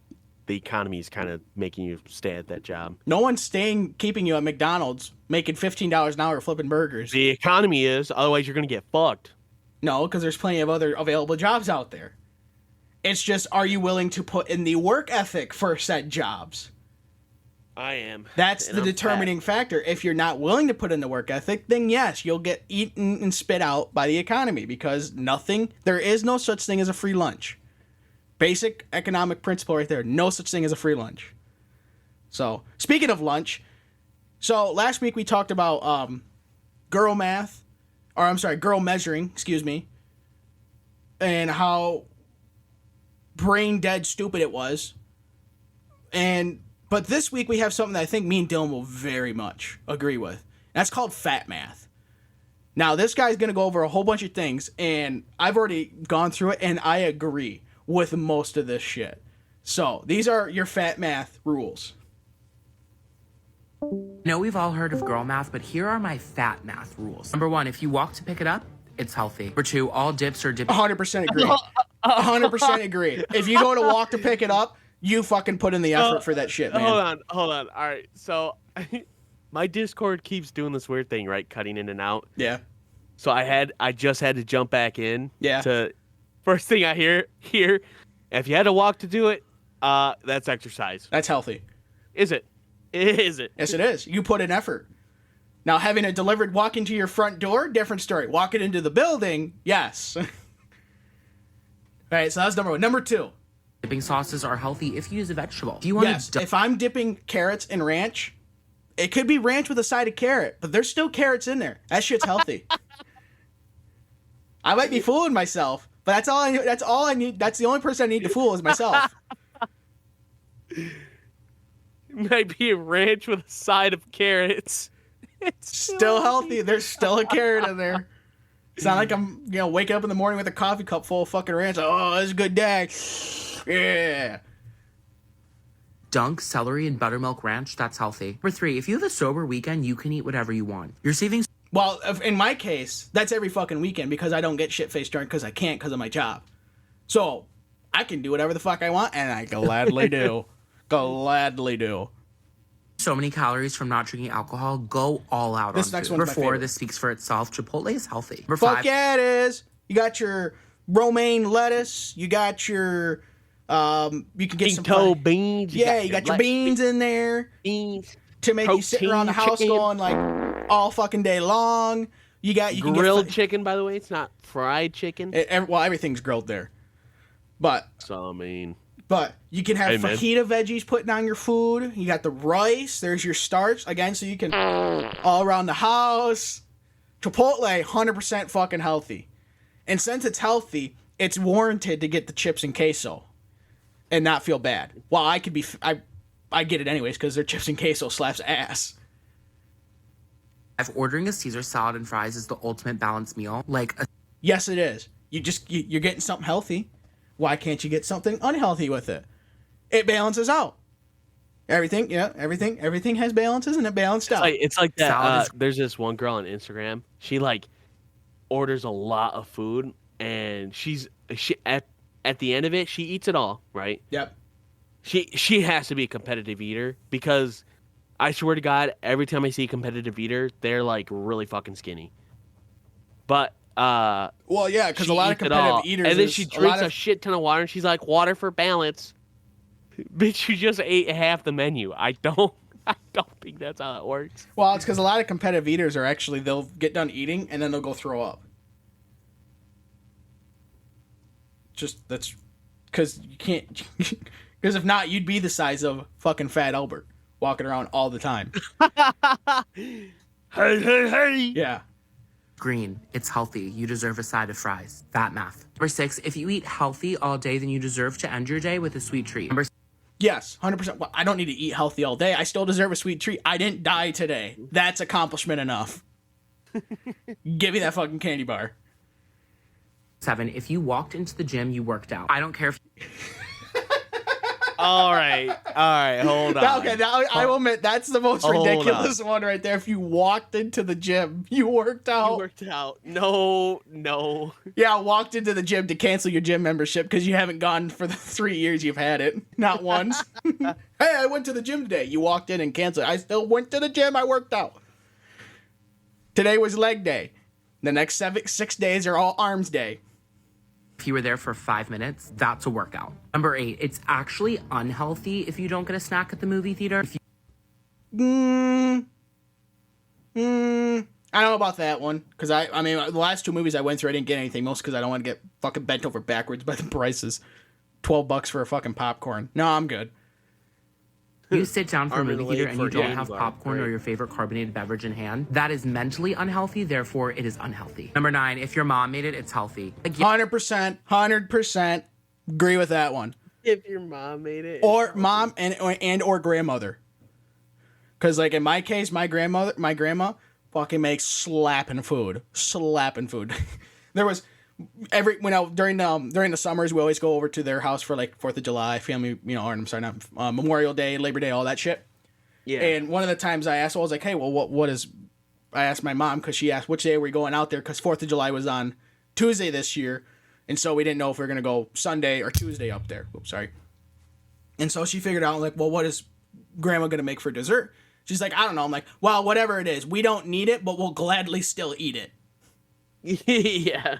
the economy is kind of making you stay at that job. No one's keeping you at McDonald's, making $15 an hour flipping burgers. The economy is, otherwise you're going to get fucked. No, because there's plenty of other available jobs out there. It's just, are you willing to put in the work ethic for said jobs? I am. That's the determining factor. If you're not willing to put in the work ethic, then yes, you'll get eaten and spit out by the economy because there is no such thing as a free lunch. Basic economic principle right there. No such thing as a free lunch. So, speaking of lunch, so last week we talked about girl measuring, excuse me, and how brain dead stupid it was. But this week we have something that I think me and Dillon will very much agree with. That's called fat math. Now, this guy's going to go over a whole bunch of things, and I've already gone through it, and I agree with most of this shit. So, these are your fat math rules. I know we've all heard of girl math, but here are my fat math rules. Number 1, if you walk to pick it up, it's healthy. Number 2, all dips are dipping. 100% agree. 100% agree. If you go to walk to pick it up, you fucking put in the effort for that shit, man. Hold on. All right, so my Discord keeps doing this weird thing, right? Cutting in and out. Yeah. So I just had to jump back in. Yeah. To first thing I hear here, if you had to walk to do it, that's exercise. That's healthy. Is it? Is it? Yes, it is. You put in effort. Now, having it delivered walking to your front door, different story. Walking into the building, yes. All right, so that's number 1. Number 2. Dipping sauces are healthy if you use a vegetable. If you want Yes, if I'm dipping carrots in ranch, it could be ranch with a side of carrot, but there's still carrots in there. That shit's healthy. I might be fooling myself, but that's all I need. That's the only person I need to fool is myself. Might be a ranch with a side of carrots. It's Still healthy. There's still a carrot in there. It's not like I'm, waking up in the morning with a coffee cup full of fucking ranch. Like, oh, it's a good day. Yeah. dunk celery and buttermilk ranch. That's healthy. Number 3, if you have a sober weekend, you can eat whatever you want. You're saving. Well, in my case, that's every fucking weekend because I don't get shit-faced drunk because I can't because of my job. So, I can do whatever the fuck I want, and I gladly do. Gladly do. So many calories from not drinking alcohol. Go all out This on next food. one's my Number 4, favorite. this speaks for itself. Chipotle is healthy. Number Fuck 5. yeah, it is. You got your romaine lettuce. You got your, you can get some pinto beans. Yeah, you got your beans in there beans. to make you sit around the house chicken. going like all fucking day long. You can Grilled get chicken, by the way. It's not fried chicken. well, everything's grilled there, but So I mean, you can have Hey, man. fajita veggies putting on your food. You got the rice. There's your starch again, so you can all around the house. Chipotle, 100% fucking healthy, and since it's healthy, it's warranted to get the chips and queso, and not feel bad. Well, I could be, I get it anyways because their chips and queso slaps ass. If ordering a Caesar salad and fries is the ultimate balanced meal, like a Yes, it is. You're getting something healthy. Why can't you get something unhealthy with it? It balances out. Everything has balances and it balanced out. it's like that. Salad is- There's this one girl on Instagram. She like orders a lot of food, and she at the end of it, she eats it all. Right? Yep. She has to be a competitive eater because I swear to God, every time I see a competitive eater, they're like really fucking skinny. But Well, yeah, because she a lot of eats it all, competitive eaters. and then is she a drinks lot a of, shit ton of water, and she's like, "Water for balance." Bitch, you just ate half the menu. I don't think that's how it works. Well, it's because a lot of competitive eaters are actually they'll get done eating and then they'll go throw up. Just that's because you can't. Because if not, you'd be the size of fucking Fat Albert walking around all the time. Hey! Yeah. green. It's healthy. You deserve a side of fries. Fat math. Number 6, if you eat healthy all day, then you deserve to end your day with a sweet treat. Number Yes, 100%. Well, I don't need to eat healthy all day. I still deserve a sweet treat. I didn't die today. That's accomplishment enough. Give me that fucking candy bar. 7, if you walked into the gym, you worked out. I don't care if All right, hold on. Okay, now I will admit that's the most Hold ridiculous one right there. If you walked into the gym, you worked out. You worked out. No. Yeah, walked into the gym to cancel your gym membership because you haven't gone for the 3 years you've had it. Not once. Hey, I went to the gym today. You walked in and canceled. I still went to the gym. I worked out. Today was leg day. The next 6 days are all arms day. you were there for 5 minutes, that's a workout. Number 8, it's actually unhealthy if you don't get a snack at the movie theater. If you I don't know about that one. Because I mean, the last 2 movies I went through, I didn't get anything. Most because I don't want to get fucking bent over backwards by the prices. $12 for a fucking popcorn. No, I'm good. You sit down for a Arm in movie the theater leg and for you a don't candy have bar. popcorn or Great. your favorite carbonated beverage in hand. That is mentally unhealthy, therefore it is unhealthy. Number 9, if your mom made it, it's healthy. Like, yeah, 100% agree with that one. If your mom made it, Or mom and or grandmother. Because like in my case, my grandma fucking makes slapping food. There was during the summers we always go over to their house for like 4th of July, family, or I'm sorry, not Memorial Day, Labor Day, all that shit. Yeah. And one of the times I asked, I was like, hey, well, what is? I asked my mom because she asked which day are we going out there because 4th of July was on Tuesday this year, and so we didn't know if we were gonna go Sunday or Tuesday up there. Oops, sorry. And so she figured out like, well, what is Grandma gonna make for dessert? She's like, I don't know. I'm like, well, whatever it is, we don't need it, but we'll gladly still eat it. Yeah.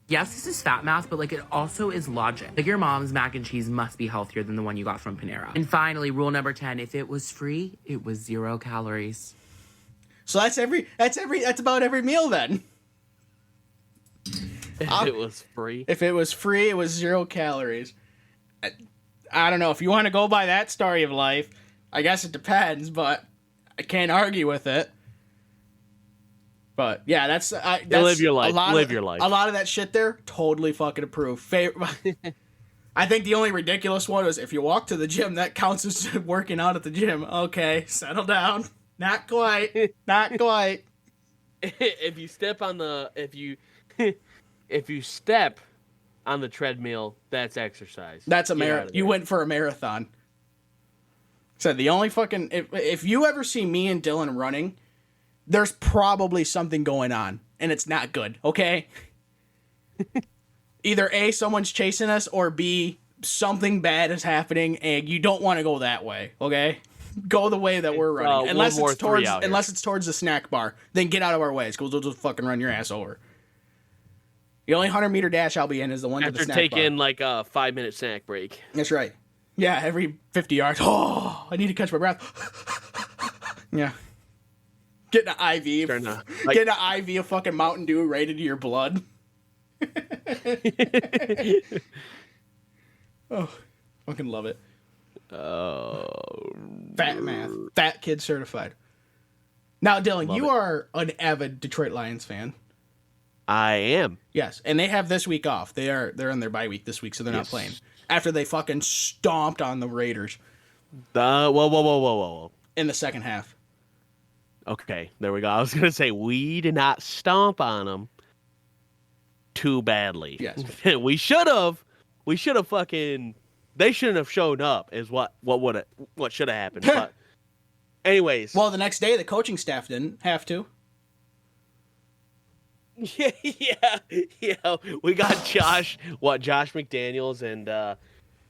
yes, this is fat math, but like it also is logic. Like your mom's mac and cheese must be healthier than the one you got from Panera. And finally, rule number 10, if it was free, it was 0 calories. So that's about every meal then. If it was free. If it was free, it was 0 calories. I don't know. If you want to go by that story of life, I guess it depends, but I can't argue with it. But yeah, that's live your life. Live your life. A lot of that shit there, totally fucking approve. I think the only ridiculous one was if you walk to the gym, that counts as working out at the gym. Okay, settle down. Not quite. Not quite. If you step on the treadmill, that's exercise. That's a Get out marathon. of You there. went for a marathon. So the only fucking if you ever see me and Dillon running, there's probably something going on, and it's not good. Okay. Either A, someone's chasing us, or B, something bad is happening, and you don't want to go that way. Okay. Go the way that we're running, unless it's towards the snack bar. Then get out of our ways, because we'll just fucking run your ass over. The only 100-meter dash I'll be in is the one to the After snack bar. taking like a 5-minute snack break. That's right. Yeah, every 50 yards. Oh, I need to catch my breath. Yeah. Getting an IV. Getting an IV of fucking Mountain Dew right into your blood. Oh, fucking love it. Fat math. Fat kid certified. Now, Dillon, you are an avid Detroit Lions fan. I am. Yes, and they have this week off. They're on their bye week this week, so they're not playing. After they fucking stomped on the Raiders. Whoa. In the second half. Okay, there we go. I was gonna say we did not stomp on them too badly. Yes, we should have. We should have fucking. They shouldn't have shown up. Is what should have happened. But anyways, well, the next day the coaching staff didn't have to. Yeah. We got Josh McDaniels and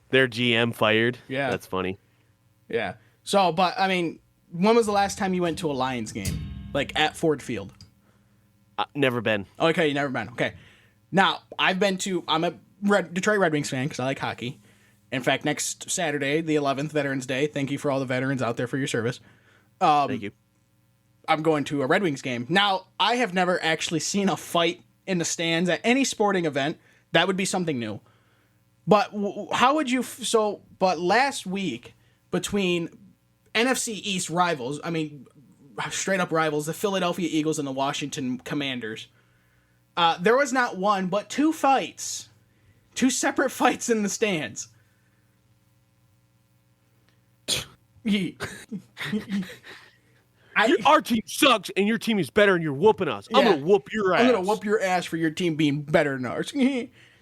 their GM fired. Yeah, that's funny. Yeah. So, but I mean, when was the last time you went to a Lions game, like at Ford Field? Never been. Okay, you never been. Okay. Now I'm a Detroit Red Wings fan because I like hockey. In fact, next Saturday, the 11th, Veterans Day. Thank you for all the veterans out there for your service. Thank you. I'm going to a Red Wings game. Now, I have never actually seen a fight in the stands at any sporting event. That would be something new. But how would you... But last week, between NFC East rivals, I mean, straight up rivals, the Philadelphia Eagles and the Washington Commanders, there was not one, but two fights. Two separate fights in the stands. Our team sucks, and your team is better, and you're whooping us. Yeah. I'm gonna whoop your ass. I'm gonna whoop your ass for your team being better than ours.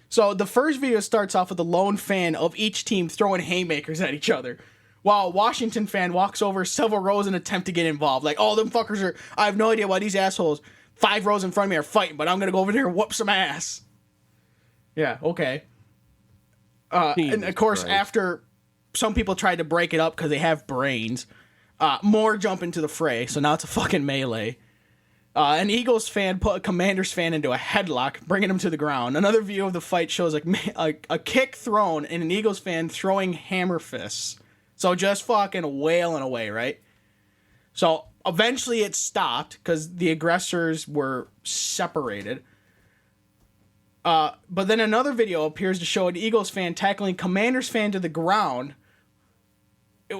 So the first video starts off with a lone fan of each team throwing haymakers at each other, while a Washington fan walks over several rows and attempt to get involved. Like, oh, them fuckers are... I have no idea why these assholes 5 rows in front of me are fighting, but I'm gonna go over there and whoop some ass. Yeah, okay. And of course, after some people tried to break it up because they have brains, more jump into the fray, so now it's a fucking melee. An Eagles fan put a Commanders fan into a headlock, bringing him to the ground. Another view of the fight shows a kick thrown and an Eagles fan throwing hammer fists. So just fucking wailing away, right? So eventually it stopped because the aggressors were separated. But then another video appears to show an Eagles fan tackling Commanders fan to the ground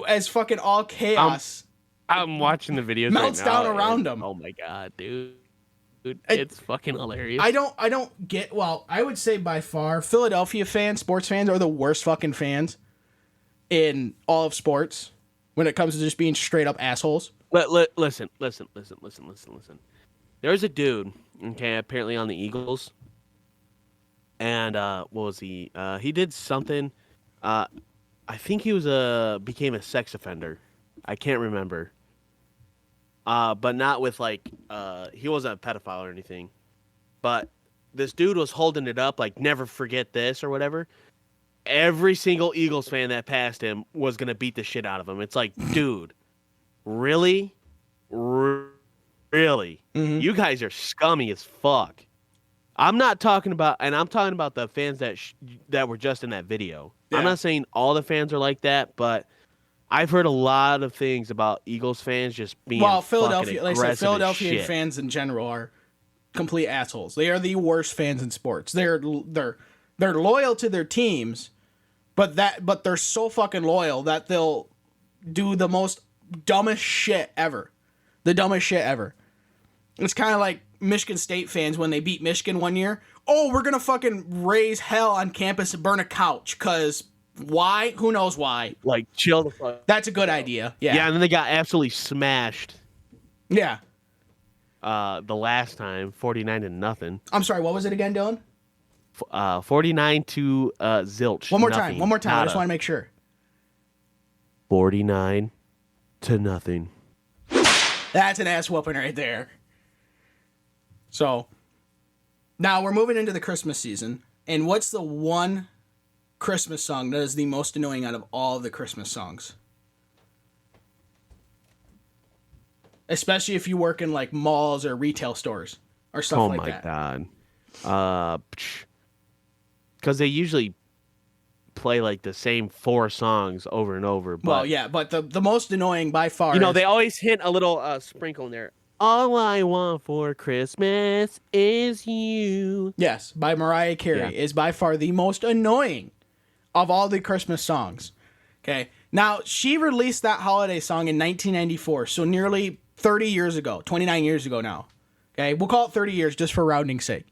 as fucking all chaos I'm watching the videos melts right now, down around him. Oh my god, dude. It's fucking hilarious. I don't get. Well, I would say by far Philadelphia fans, sports fans, are the worst fucking fans in all of sports when it comes to just being straight up assholes. Listen. There's a dude, okay, apparently on the Eagles, and what was he? He did something. I think he became a sex offender. I can't remember. But not with like he wasn't a pedophile or anything. But this dude was holding it up like never forget this or whatever. Every single Eagles fan that passed him was gonna beat the shit out of him. It's like, dude, really? Really? Mm-hmm. You guys are scummy as fuck. I'm not talking about, and I'm talking about the fans that were just in that video. Yeah. I'm not saying all the fans are like that, but I've heard a lot of things about Eagles fans just being Philadelphia, like I said, Philadelphia shit. fans in general are complete assholes. They are the worst fans in sports. They're loyal to their teams, but they're so fucking loyal that they'll do the most dumbest shit ever. The dumbest shit ever. It's kind of like Michigan State fans when they beat Michigan one year. Oh, we're gonna fucking raise hell on campus and burn a couch, cause why? Who knows why? Like, chill the fuck. That's a good idea. Yeah. Yeah, and then they got absolutely smashed. Yeah. The last time, 49-0. I'm sorry. What was it again, Dylan? 49 to zilch. One more nothing, time. One more time. I just nada. want to make sure. 49-0. That's an ass whooping right there. So, now we're moving into the Christmas season. And what's the one Christmas song that is the most annoying out of all of the Christmas songs? Especially if you work in like malls or retail stores or stuff like that. Oh my god. Because they usually play like the same 4 songs over and over. But, Well, yeah, but the most annoying by far you know, is, they always hint a little sprinkle in there. All I want for Christmas is you. yes, by Mariah Carey, is by far the most annoying of all the Christmas songs. Okay. Now, she released that holiday song in 1994, so nearly 30 years ago, 29 years ago now. Okay. We'll call it 30 years just for rounding sake.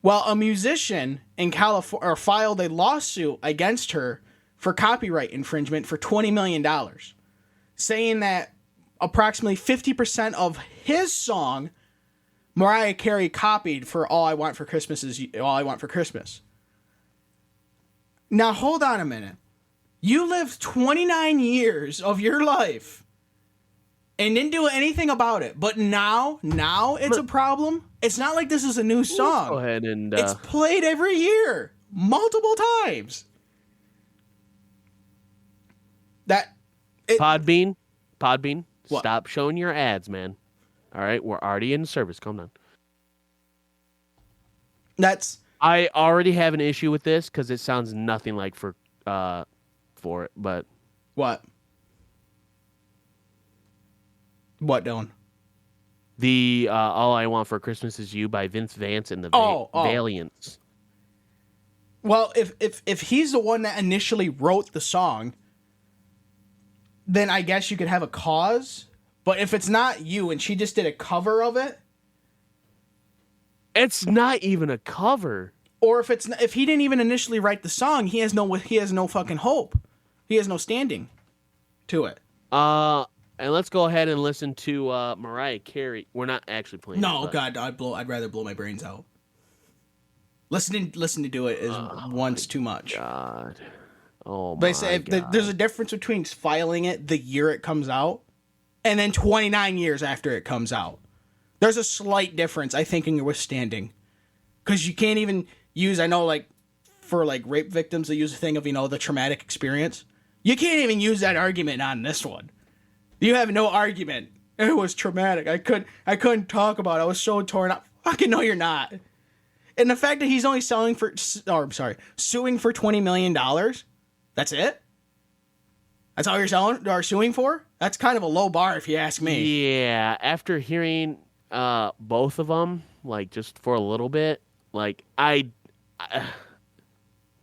Well, a musician in California filed a lawsuit against her for copyright infringement for $20 million, saying that approximately 50% of his song, Mariah Carey copied for All I Want for Christmas is All I Want for Christmas. Now, hold on a minute. You lived 29 years of your life and didn't do anything about it. But now it's a problem. It's not like this is a new song. Go ahead and... It's played every year, multiple times. Podbean, What? stop showing your ads, man. All right, we're already in service. Calm down. I already have an issue with this because it sounds nothing like for it, but What? What, Dylan? the All I Want for Christmas Is You by Vince Vance and the Valiants. Well, if he's the one that initially wrote the song, then I guess you could have a cause. But if it's not you and she just did a cover of it, It's not even a cover. or if he didn't even initially write the song, he has no fucking hope. He has no standing to it. And let's go ahead and listen to Mariah Carey. We're not actually playing. No, it, but- God, I'd rather blow my brains out. Listen to do it is once too much. God. Oh my They say God. there's a difference between filing it the year it comes out and then 29 years after it comes out. There's a slight difference, I think, in your withstanding. Because you can't even use, I know, like, for, like, rape victims, they use a thing of, the traumatic experience. You can't even use that argument on this one. You have no argument. It was traumatic. I couldn't talk about it. I was so torn up. Fucking no, you're not. And the fact that he's only suing for $20 million, that's it? That's all you're suing for? That's kind of a low bar if you ask me. Yeah, after hearing both of them, like, just for a little bit, like,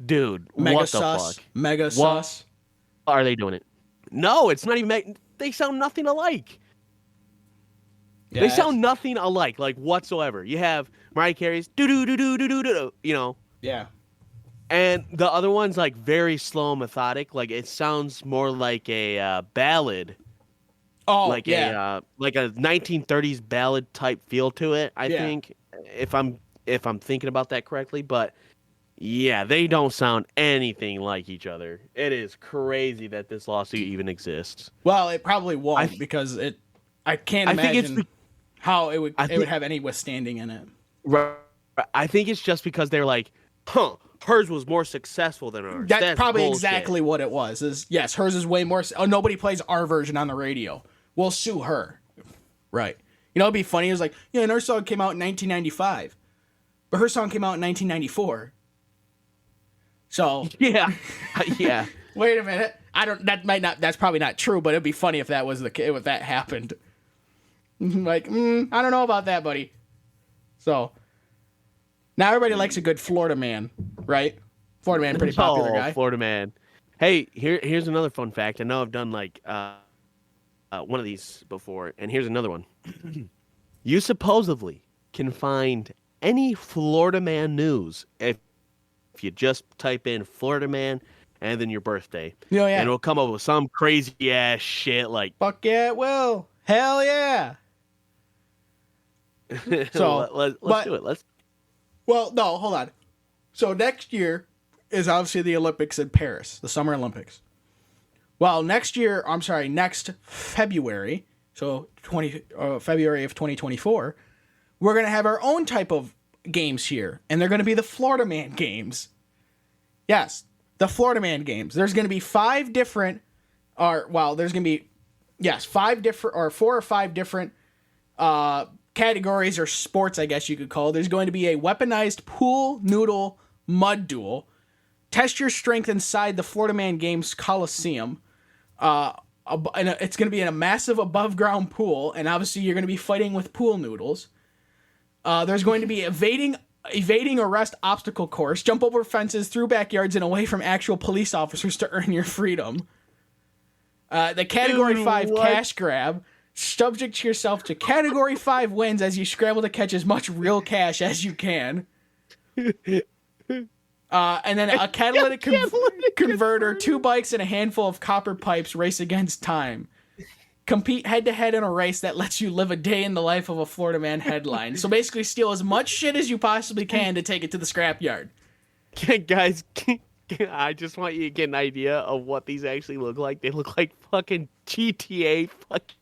dude, Mega what the sus. fuck? Mega What sus. are they doing it? No, it's not even. They sound nothing alike. Yeah, they sound nothing alike, like whatsoever. You have Mariah Carey's do do do do do do do, you know. Yeah. And the other one's like very slow and methodic. Like it sounds more like a ballad. Oh, like yeah. like a 1930s ballad type feel to it. I think if I'm thinking about that correctly, but yeah, they don't sound anything like each other. It is crazy that this lawsuit even exists. Well, it probably won't because I can't imagine how it would have any withstanding in it. Right. I think it's just because they're like, hers was more successul than ours. That's probably exactly what it was. Yes, hers is way more. Oh, nobody plays our version on the radio. We'll sue her. Right. You know, it'd be funny. It was like, yeah, and our song came out in 1995, but her song came out in 1994. So yeah. Wait a minute. That's probably not true, but it'd be funny if that was if that happened. Like, I don't know about that, buddy. So now everybody likes a good Florida man, right? Florida man, pretty popular guy. Florida man. Hey, here's another fun fact. I know I've done like one of these before, and here's another one. You supposedly can find any Florida man news if you just type in Florida man and then your birthday. Oh, yeah. And it'll come up with some crazy ass shit like fuck yeah, it will. Hell yeah. So let's do it. Well, no, hold on. So next year is obviously the Olympics in Paris, the Summer Olympics. Well, next February, so February of 2024, we're going to have our own type of games here, and they're going to be the Florida Man games. Yes, the Florida Man games. There's going to be 4 or 5 different categories or sports, I guess you could call it. There's going to be a weaponized pool noodle mud duel. Test your strength inside the Florida Man Games Coliseum. It's going to be in a massive above-ground pool, and obviously you're going to be fighting with pool noodles. There's going to be evading arrest obstacle course, jump over fences, through backyards, and away from actual police officers to earn your freedom. The Category 5 cash grab. Subject yourself to Category 5 wins as you scramble to catch as much real cash as you can. And then a catalytic converter, 2 bikes, and a handful of copper pipes race against time. Compete head-to-head in a race that lets you live a day in the life of a Florida man headline. So basically steal as much shit as you possibly can to take it to the scrapyard. Guys, I just want you to get an idea of what these actually look like. They look like fucking GTA fucking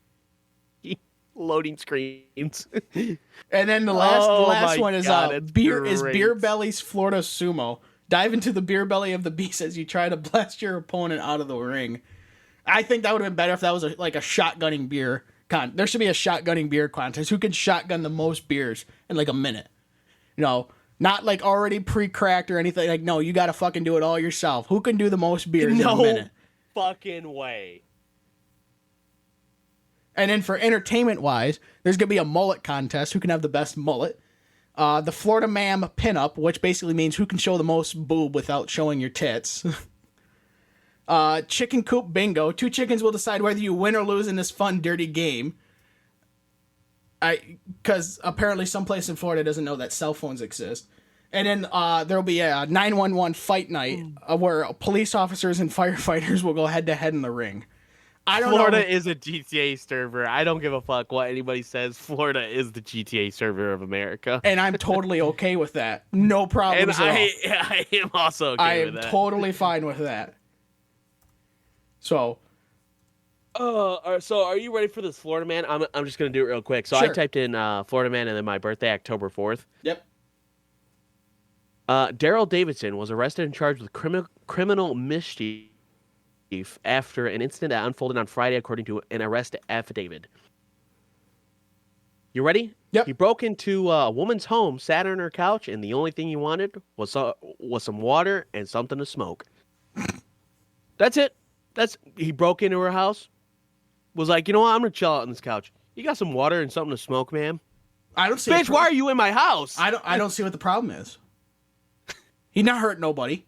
loading screens. And then the last one is Beer Belly's Florida Sumo. Dive into the beer belly of the beast as you try to blast your opponent out of the ring. I think that would have been better if that was a shotgunning beer there should be a shotgunning beer contest. Who can shotgun the most beers in like a minute? You know, not like already pre-cracked or anything. Like, no, you got to fucking do it all yourself. Who can do the most beers in a minute? No fucking way. And then for entertainment-wise, there's going to be a mullet contest. Who can have the best mullet? The Florida Mam pinup, which basically means who can show the most boob without showing your tits. Chicken coop bingo. 2 chickens will decide whether you win or lose in this fun, dirty game. Because apparently someplace in Florida doesn't know that cell phones exist. And then there'll be a 911 fight night where police officers and firefighters will go head-to-head in the ring. Florida is a GTA server. I don't give a fuck what anybody says. Florida is the GTA server of America. And I'm totally okay with that. No problem at all. I am also okay with that. I am totally fine with that. So... so are you ready for this Florida Man? I'm just going to do it real quick. So sure. I typed in Florida Man and then my birthday, October 4th. Yep. Daryl Davidson was arrested and charged with criminal mischief after an incident that unfolded on Friday, according to an arrest affidavit. You ready? Yep. He broke into a woman's home, sat on her couch, and the only thing he wanted was some water and something to smoke. That's it. He broke into her house, was like, you know what? I'm gonna chill out on this couch. You got some water and something to smoke, ma'am? I don't see. Bitch, why are you in my house? I don't see what the problem is. He not hurt nobody.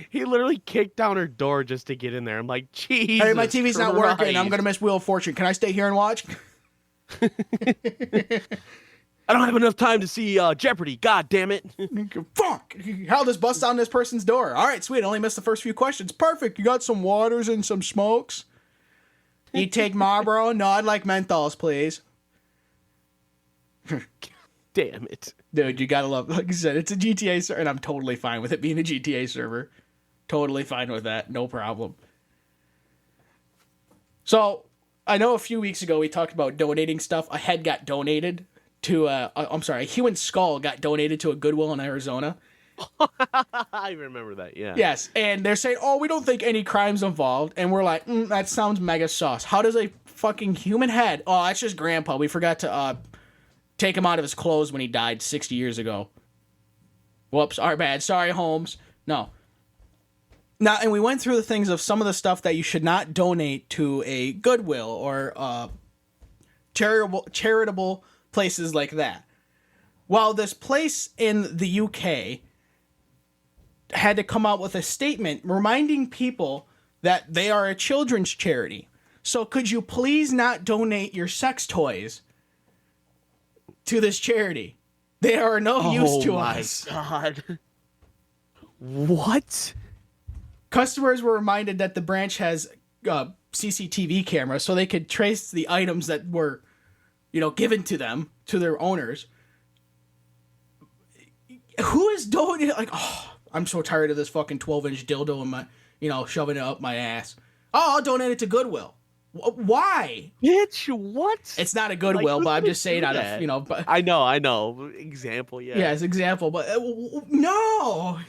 He literally kicked down her door just to get in there. I'm like, Jesus. Hey, my TV's not working. I'm Christ. gonna miss Wheel of Fortune. Can I stay here and watch? I don't have enough time to see Jeopardy. God damn it. Fuck! How this bust down this person's door? All right, sweet. Only missed the first few questions. Perfect. You got some waters and some smokes. You take Marlboro? No, I'd like menthols, please. Damn it. Dude, you gotta love. Like I said, it's a GTA server, and I'm totally fine with it being a GTA server. Totally fine with that. No problem. So, I know a few weeks ago we talked about donating stuff. A head got donated to a human skull got donated to a Goodwill in Arizona. I remember that, yeah. Yes, and they're saying, oh, we don't think any crime's involved. And we're like, that sounds mega sus. How does a fucking human head... Oh, that's just grandpa. We forgot to take him out of his clothes when he died 60 years ago. Whoops, our bad. Sorry, Holmes. No. Now, and we went through the things of some of the stuff that you should not donate to a Goodwill or charitable places like that. Well, this place in the UK had to come out with a statement reminding people that they are a children's charity. So could you please not donate your sex toys to this charity? They are no use to us. Oh my God. What? Customers were reminded that the branch has CCTV cameras so they could trace the items that were, given to them, to their owners. Who is doing it? Like, I'm so tired of this fucking 12-inch dildo in my, shoving it up my ass. Oh, I'll donate it to Goodwill. Why? Bitch, what? It's not a Goodwill, but I'm just saying out of, But, I know. Example, yeah. Yeah, it's example, but no.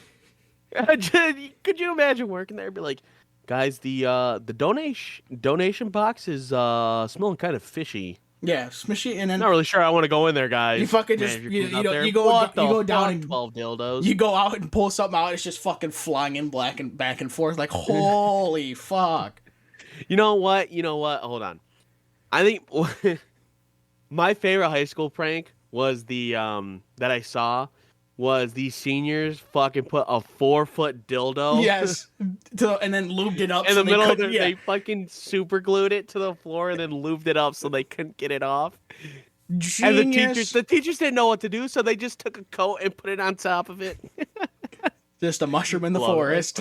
Could you imagine working there and be like, guys, the donation box is smelling kind of fishy. Yeah, smushy, and then Not really sure I want to go in there, guys. you fucking just Man, you there, go down and 12 dildos. you go out and pull something out. It's just fucking flying in black and back and forth. Like holy fuck. You know what? Hold on. I think my favorite high school prank was the that I saw was these seniors fucking put a 4-foot dildo. Yes, and then lubed it up In so the middle of couldn't- they fucking super glued it to the floor and then lubed it up so they couldn't get it off. Genius. And the teachers didn't know what to do, so they just took a coat and put it on top of it. Just a mushroom in the Love it. forest.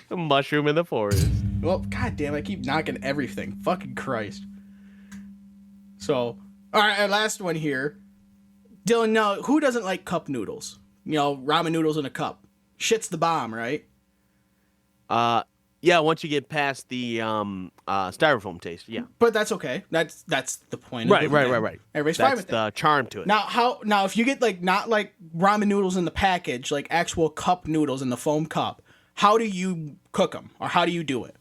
A mushroom in the forest. Well, goddamn, I keep knocking everything. Fucking Christ. So, all right, our last one here. Dylan, now, who doesn't like cup noodles? Ramen noodles in a cup. Shit's the bomb, right? Yeah, once you get past the styrofoam taste, yeah. But that's okay. That's the point. Right. of it. Everybody's fine That's with the that. charm to it. Now, if you get not like ramen noodles in the package, like actual cup noodles in the foam cup, how do you cook them, or how do you do it?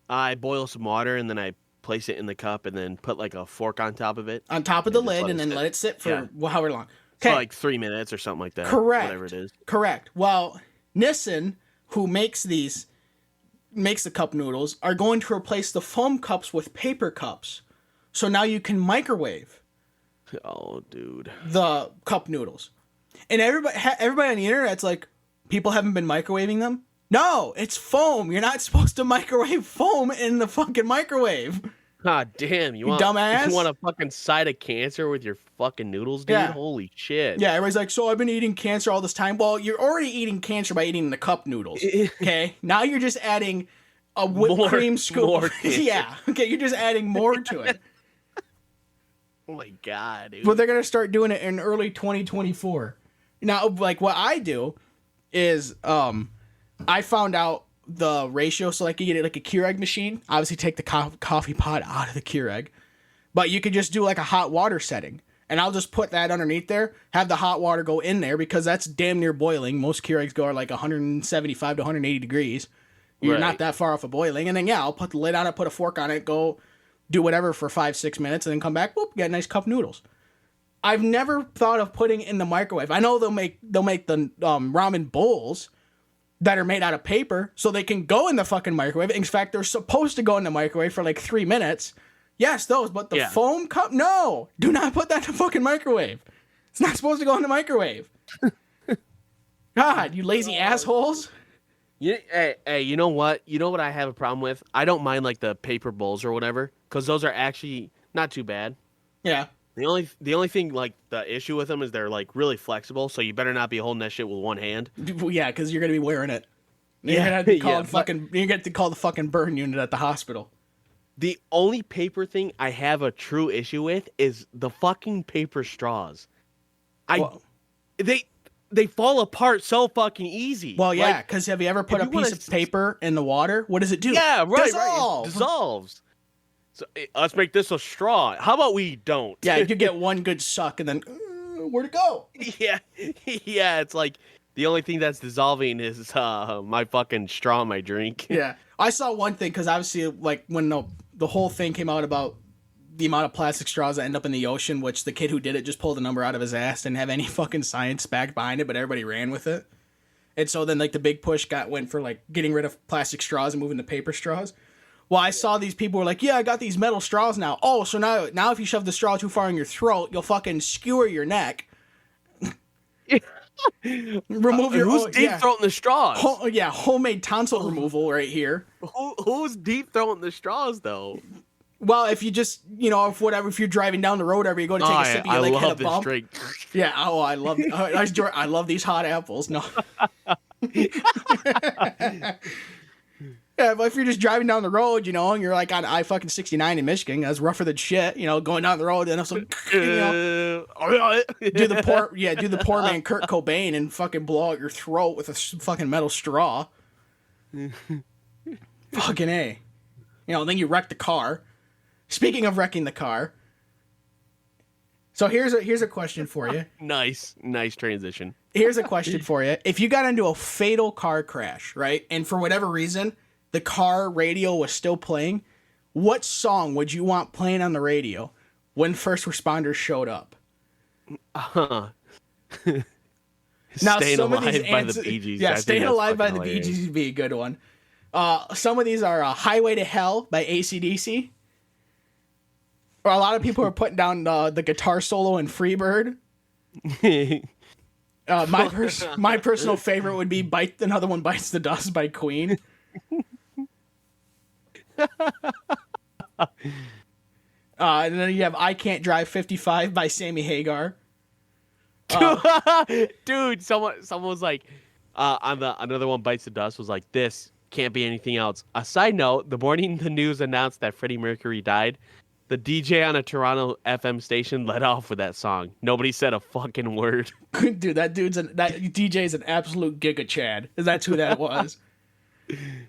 I boil some water and then I place it in the cup and then put like a fork on top of it. On top of the lid, and then sit. let it sit for Yeah. however long. For Okay, like 3 minutes or something like that. correct. Whatever it is. Correct. Well, Nissan, who makes the cup noodles, are going to replace the foam cups with paper cups. So now you can microwave Oh, dude. the cup noodles. And everybody on the internet's like, people haven't been microwaving them? No, it's foam. You're not supposed to microwave foam in the fucking microwave. God damn, you dumbass. You want a fucking side of cancer with your fucking noodles, dude? Yeah. Holy shit. Yeah, everybody's like, so I've been eating cancer all this time. Well, you're already eating cancer by eating the cup noodles. Okay? Now you're just adding a whipped cream scoop. more cancer. Yeah. Okay, you're just adding more to it. Oh my god, dude. But they're going to start doing it in early 2024. Now, like what I do is I found out the ratio, so like you get like a Keurig machine, obviously take the coffee pot out of the Keurig, but you could just do like a hot water setting, and I'll just put that underneath there, have the hot water go in there because that's damn near boiling. Most Keurigs go at like 175 to 180 degrees. You're Right. not that far off of boiling, and then I'll put the lid on it, put a fork on it, go do whatever for 5-6 minutes, and then come back, whoop, get nice cup noodles. I've never thought of putting in the microwave. I know they'll make the ramen bowls that are made out of paper, so they can go in the fucking microwave. In fact, they're supposed to go in the microwave for like 3 minutes. Yes, those, but the foam cup, no! Do not put that in the fucking microwave. It's not supposed to go in the microwave. God, you lazy assholes. Yeah, hey, you know what? You know what I have a problem with? I don't mind like the paper bowls or whatever, because those are actually not too bad. Yeah. The only thing like the issue with them is they're like really flexible, so you better not be holding that shit with one hand. Yeah, because you're gonna be wearing it. You're Yeah, gonna have to call yeah, fucking. You get to call the fucking burn unit at the hospital. The only paper thing I have a true issue with is the fucking paper straws. Well, They fall apart so fucking easy. well yeah, Like, because have you ever put if a you wanna piece of paper in the water? What does it do? yeah, right, Dissolve! right. It dissolves. So let's make this a straw. How about we don't? Yeah, you get one good suck and then where'd it go? yeah, yeah. It's like the only thing that's dissolving is my fucking straw in my drink. Yeah, I saw one thing because obviously, like when the whole thing came out about the amount of plastic straws that end up in the ocean, which the kid who did it just pulled a number out of his ass, didn't have any fucking science back behind it, but everybody ran with it. And so then like the big push went for like getting rid of plastic straws and moving to paper straws. Well, I saw these people were like, yeah, I got these metal straws now. Oh, so now if you shove the straw too far in your throat, you'll fucking skewer your neck. Remove your who's deep throating the straws? Homemade tonsil removal right here. Who's deep throwing the straws though? Well, if you just, if you're driving down the road, wherever you go to take a sip, you like hit a bump. Drink. Yeah. Oh, I love these hot apples. No. Yeah, but if you're just driving down the road, and you're like on I-69 in Michigan, that's rougher than shit, going down the road, and also, do the poor man Kurt Cobain and fucking blow out your throat with a fucking metal straw. Fucking A. Then you wreck the car. Speaking of wrecking the car, so here's a question for you. Nice transition. Here's a question for you. If you got into a fatal car crash, right, and for whatever reason, the car radio was still playing, what song would you want playing on the radio when first responders showed up? Now, Staying Alive by the Bee Gees. Yeah, Staying Alive by the Bee Gees would be a good one. Some of these are Highway to Hell by AC/DC. Or a lot of people are putting down the guitar solo in Freebird. My personal favorite would be Another One Bites the Dust by Queen. And then you have I Can't Drive 55 by Sammy Hagar. Dude, someone was like, on the Another One Bites the Dust was like, this can't be anything else. A side note, the morning the news announced that Freddie Mercury died, the DJ on a Toronto FM station let off with that song. Nobody said a fucking word. Dude, that DJ is an absolute giga Chad. That's who that was.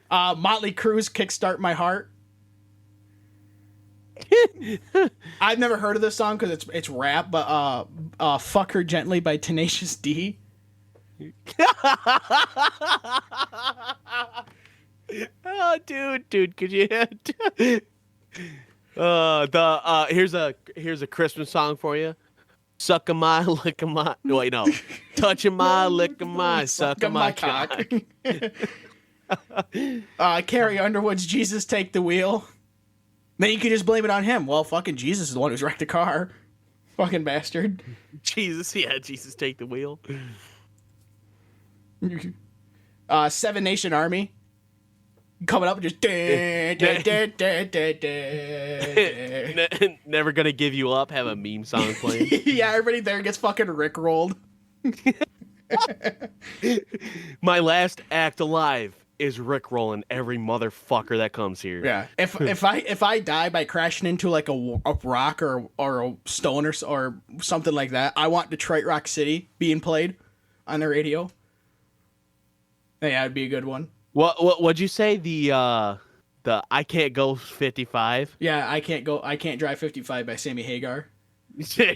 Motley Crue's Kickstart My Heart. I've never heard of this song because it's rap, but Fuck Her Gently by Tenacious D. Oh, dude, could you? Here's a Christmas song for you. Suckin' my, lickin' my. Wait, no. Touching my, lickin' my, suckin' my cock. Carrie Underwood's Jesus Take the Wheel. Then you could just blame it on him. Well, fucking Jesus is the one who's wrecked the car. Fucking bastard. Jesus take the wheel. Seven Nation Army. Coming up and just... Never Gonna Give You Up, have a meme song playing. Yeah, everybody there gets fucking rickrolled. My last act alive is rickrolling every motherfucker that comes here. Yeah. If I die by crashing into like a rock or a stone or something like that, I want Detroit Rock City being played on the radio. Yeah, it'd be a good one. What'd you say? The I Can't Go 55? Yeah, I Can't Drive 55 by Sammy Hagar. Yeah,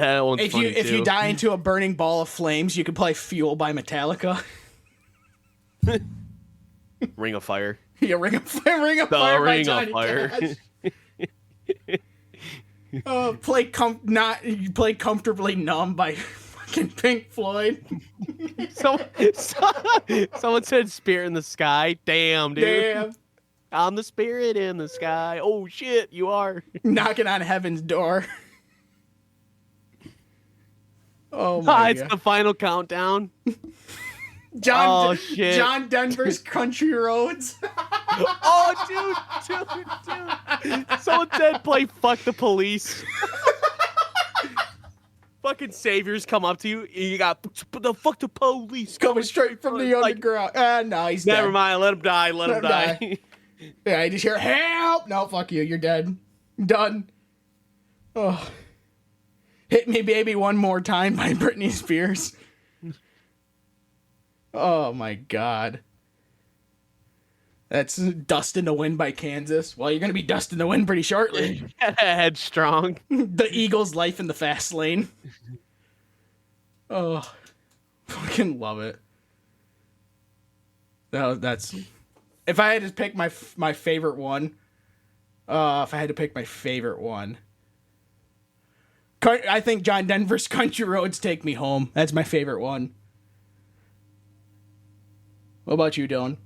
that one's funny if you die into a burning ball of flames, you can play Fuel by Metallica. Ring of Fire. Yeah, Ring of Fire by Johnny Fire. Cash. Play Comfortably Numb by fucking Pink Floyd. Someone said Spirit in the Sky. Damn, dude. Damn. I'm the spirit in the sky. Oh shit, you are. Knocking on Heaven's Door. Oh my It's god. the final countdown. John, shit. John Denver's Country Roads. Oh, dude. Someone said play Fuck the Police. Fucking saviors come up to you, and you got the fuck the police Coming straight from the underground. No, he's Never dead. mind, let him die, let him die. Yeah, I just hear, help! No, fuck you, you're dead. Done. Oh. Hit Me Baby One More Time by Britney Spears. Oh my god. That's Dust in the Wind by Kansas. Well, you're going to be dust in the wind pretty shortly. Headstrong. The Eagles' Life in the Fast Lane. Oh, fucking love it. No, that's... If I had to pick my favorite one, I think John Denver's Country Roads Take Me Home. That's my favorite one. What about you, Dillon?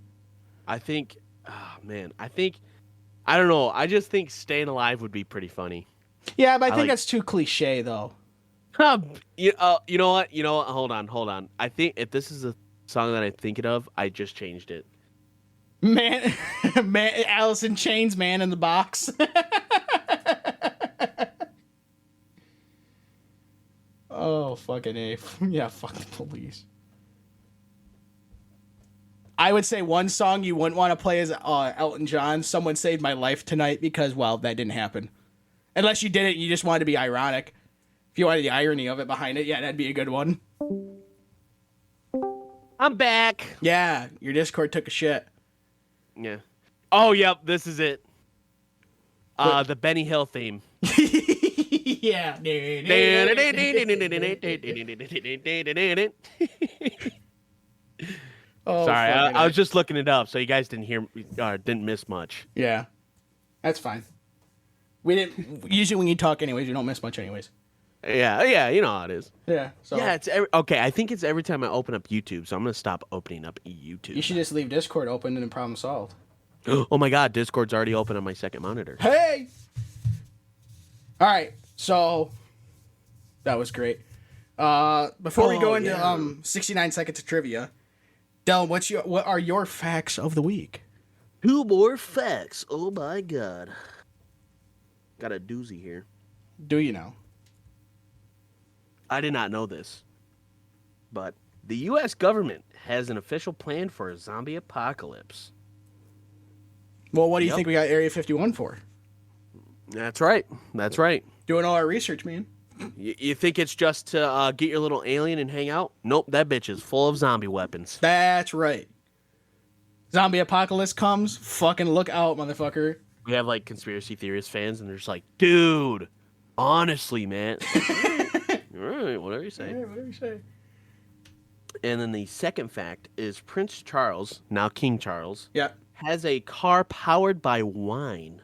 I don't know. I just think Staying Alive would be pretty funny. Yeah, but I think that's too cliche, though. You know what? Hold on. I think if this is a song that I'm thinking of, I just changed it. Man, Alice in Chains, Man in the Box. Oh, fucking A. Yeah, fuck the police. I would say one song you wouldn't want to play is Elton John, Someone Saved My Life Tonight, because, well, that didn't happen. Unless you did it and you just wanted to be ironic. If you wanted the irony of it behind it, yeah, that'd be a good one. I'm back. Yeah, your Discord took a shit. Yeah. Oh, yep, this is it. The Benny Hill theme. Yeah. Oh, sorry, I was just looking it up, so you guys didn't miss much. Yeah, that's fine. We didn't usually when you talk anyways, you don't miss much anyways. Yeah, you know how it is. Yeah. So Yeah, okay. I think it's every time I open up YouTube, so I'm gonna stop opening up YouTube. You should just leave Discord open and then problem solved. Oh my God, Discord's already open on my second monitor. Hey. All right, so that was great. Before we go into 69 seconds of trivia, Dell, what are your facts of the week? 2 more facts. Oh my God. Got a doozy here. Do you know? I did not know this, but the U.S. government has an official plan for a zombie apocalypse. Well, what do you think we got Area 51 for? That's right. Doing all our research, man. You think it's just to get your little alien and hang out? Nope, that bitch is full of zombie weapons. That's right. Zombie apocalypse comes, fucking look out, motherfucker. We have like conspiracy theorist fans, and they're just like, dude, honestly, man. All right, whatever you say. Yeah, whatever you say. And then the second fact is Prince Charles, now King Charles, has a car powered by wine.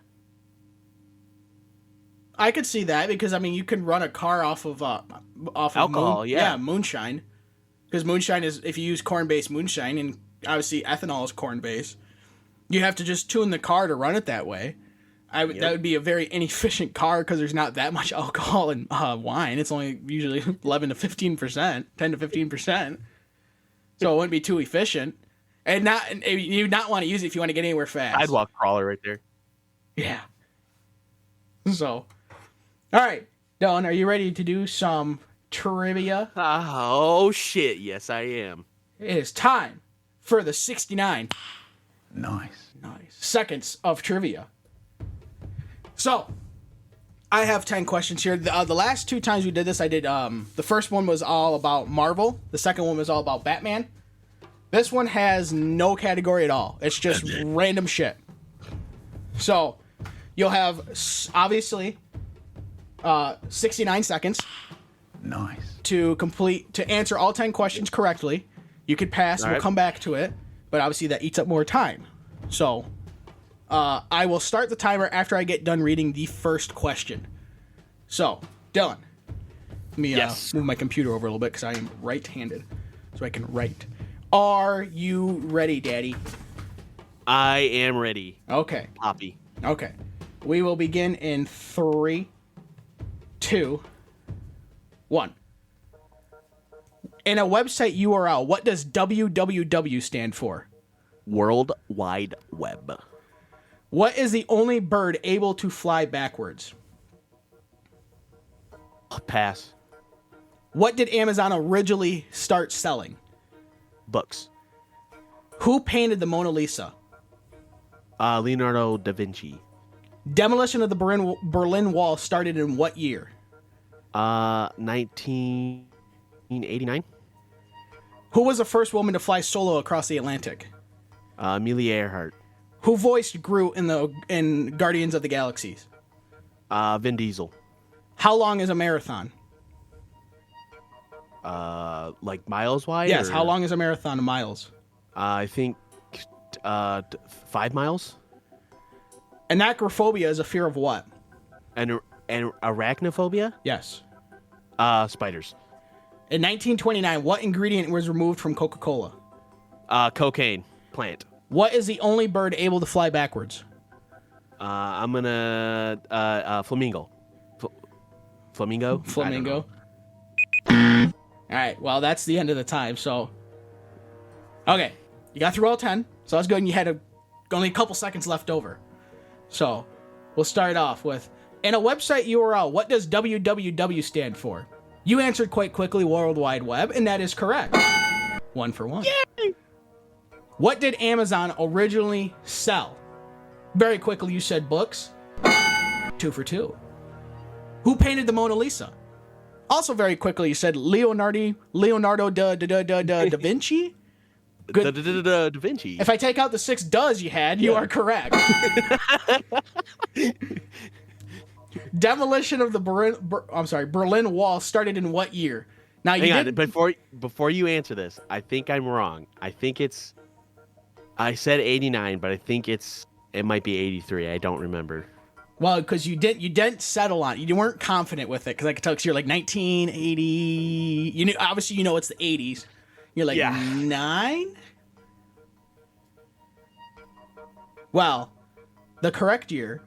I could see that because, I mean, you can run a car off of alcohol, yeah, moonshine. Because moonshine is, if you use corn-based moonshine, and obviously ethanol is corn-based, you have to just tune the car to run it that way. That would be a very inefficient car because there's not that much alcohol in wine. It's only usually 11 to 15%, 10 to 15%. So it wouldn't be too efficient. And you'd not want to use it if you want to get anywhere fast. Sidewalk crawler right there. Yeah. So, all right, Dillon, are you ready to do some trivia? Oh, shit. Yes, I am. It is time for the 69 Nice. seconds of trivia. So, I have 10 questions here. The last 2 times we did this, I did, the first one was all about Marvel. The second one was all about Batman. This one has no category at all. It's just random shit. So, you'll have, obviously, 69 seconds. Nice. To answer all 10 questions correctly. You could pass, we'll come back to it. But obviously that eats up more time. So, I will start the timer after I get done reading the first question. So, Dillon, let me move my computer over a little bit because I am right-handed. So I can write. Are you ready, Daddy? I am ready. Okay. Poppy. Okay. We will begin in 3, 2, 1. In a website URL, what does www stand for? World Wide Web. What is the only bird able to fly backwards? Pass. What did Amazon originally start selling? Books. Who painted the Mona Lisa? Leonardo da Vinci. Demolition of the Berlin Wall started in what year? 1989. Who was the first woman to fly solo across the Atlantic? Amelia Earhart. Who voiced Groot in Guardians of the Galaxies? Vin Diesel. How long is a marathon? Like miles wide? Yes, or- how long is a marathon in miles? I think 5 miles. Anachrophobia is a fear of what? And arachnophobia? Yes. Spiders. In 1929, what ingredient was removed from Coca-Cola? Cocaine. Plant. What is the only bird able to fly backwards? I'm gonna flamingo. Flamingo. Flamingo. All right, well, that's the end of the time, so... Okay, you got through all 10, so that's good, and you had only a couple seconds left over. So, we'll start off with... In a website URL, what does www stand for? You answered quite quickly World Wide Web, and that is correct. 1 for 1. Yay! What did Amazon originally sell? Very quickly, you said books. 2 for 2. Who painted the Mona Lisa? Also very quickly, you said Leonardo da Vinci? Good. Da Vinci. If I take out the 6 does you had, you are correct. Demolition of the Berlin Wall started in what year? Now you Hang on, before you answer this, I think I'm wrong. I said 89, but I think it might be 83. I don't remember. Well, because you didn't settle on it. You weren't confident with it, because I could tell, because you're like 1980. You knew, obviously, you know it's the 80s. You're like 9. Well, the correct year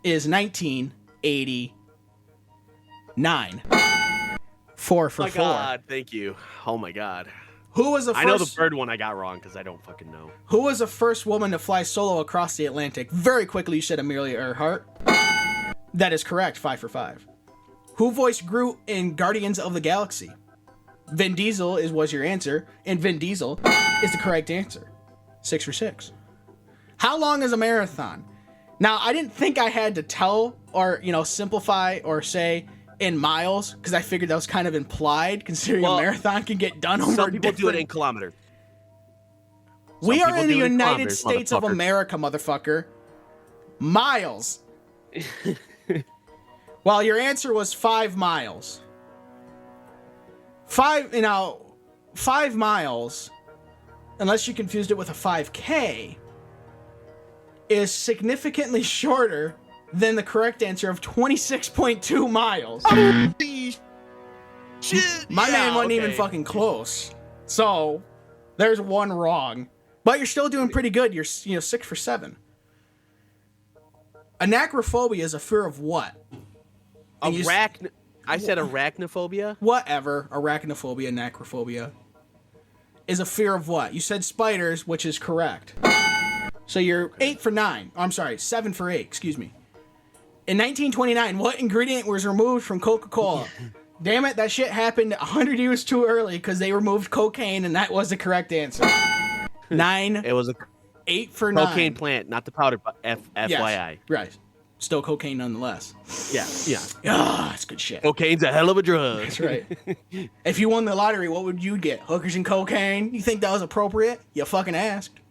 is 1989. 4 for 4. Oh my God, thank you. Oh my God. Who was the first? I know the bird one I got wrong because I don't fucking know. Who was the first woman to fly solo across the Atlantic? Very quickly, you said Amelia Earhart. That is correct. 5 for 5. Who voiced Groot in Guardians of the Galaxy? Vin Diesel was your answer, and Vin Diesel is the correct answer. 6 for 6. How long is a marathon? Now, I didn't think I had to tell or, simplify or say in miles, because I figured that was kind of implied, considering a marathon can get done over Some people do it in kilometers. We are in the United States of America, motherfucker. Miles. Well, your answer was 5 miles. 5 miles, unless you confused it with a 5K, is significantly shorter than the correct answer of 26.2 miles. Shit. My man wasn't even fucking close. So, there's 1 wrong. But you're still doing pretty good. You're 6 for 7. Anachrophobia is a fear of what? I said arachnophobia. Whatever. Arachnophobia, anachrophobia is a fear of what? You said spiders, which is correct. So you're 8 for 9. I'm sorry, 7 for 8. Excuse me. In 1929, what ingredient was removed from Coca-Cola? Damn it, that shit happened 100 years too early because they removed cocaine, and that was the correct answer. 9. It was a 8 for 9. cocaine plant, not the powder. FYI. Yes, right. Still cocaine nonetheless. Yeah. Ah, that's good shit. Cocaine's a hell of a drug. That's right. If you won the lottery, what would you get? Hookers and cocaine? You think that was appropriate? You fucking asked.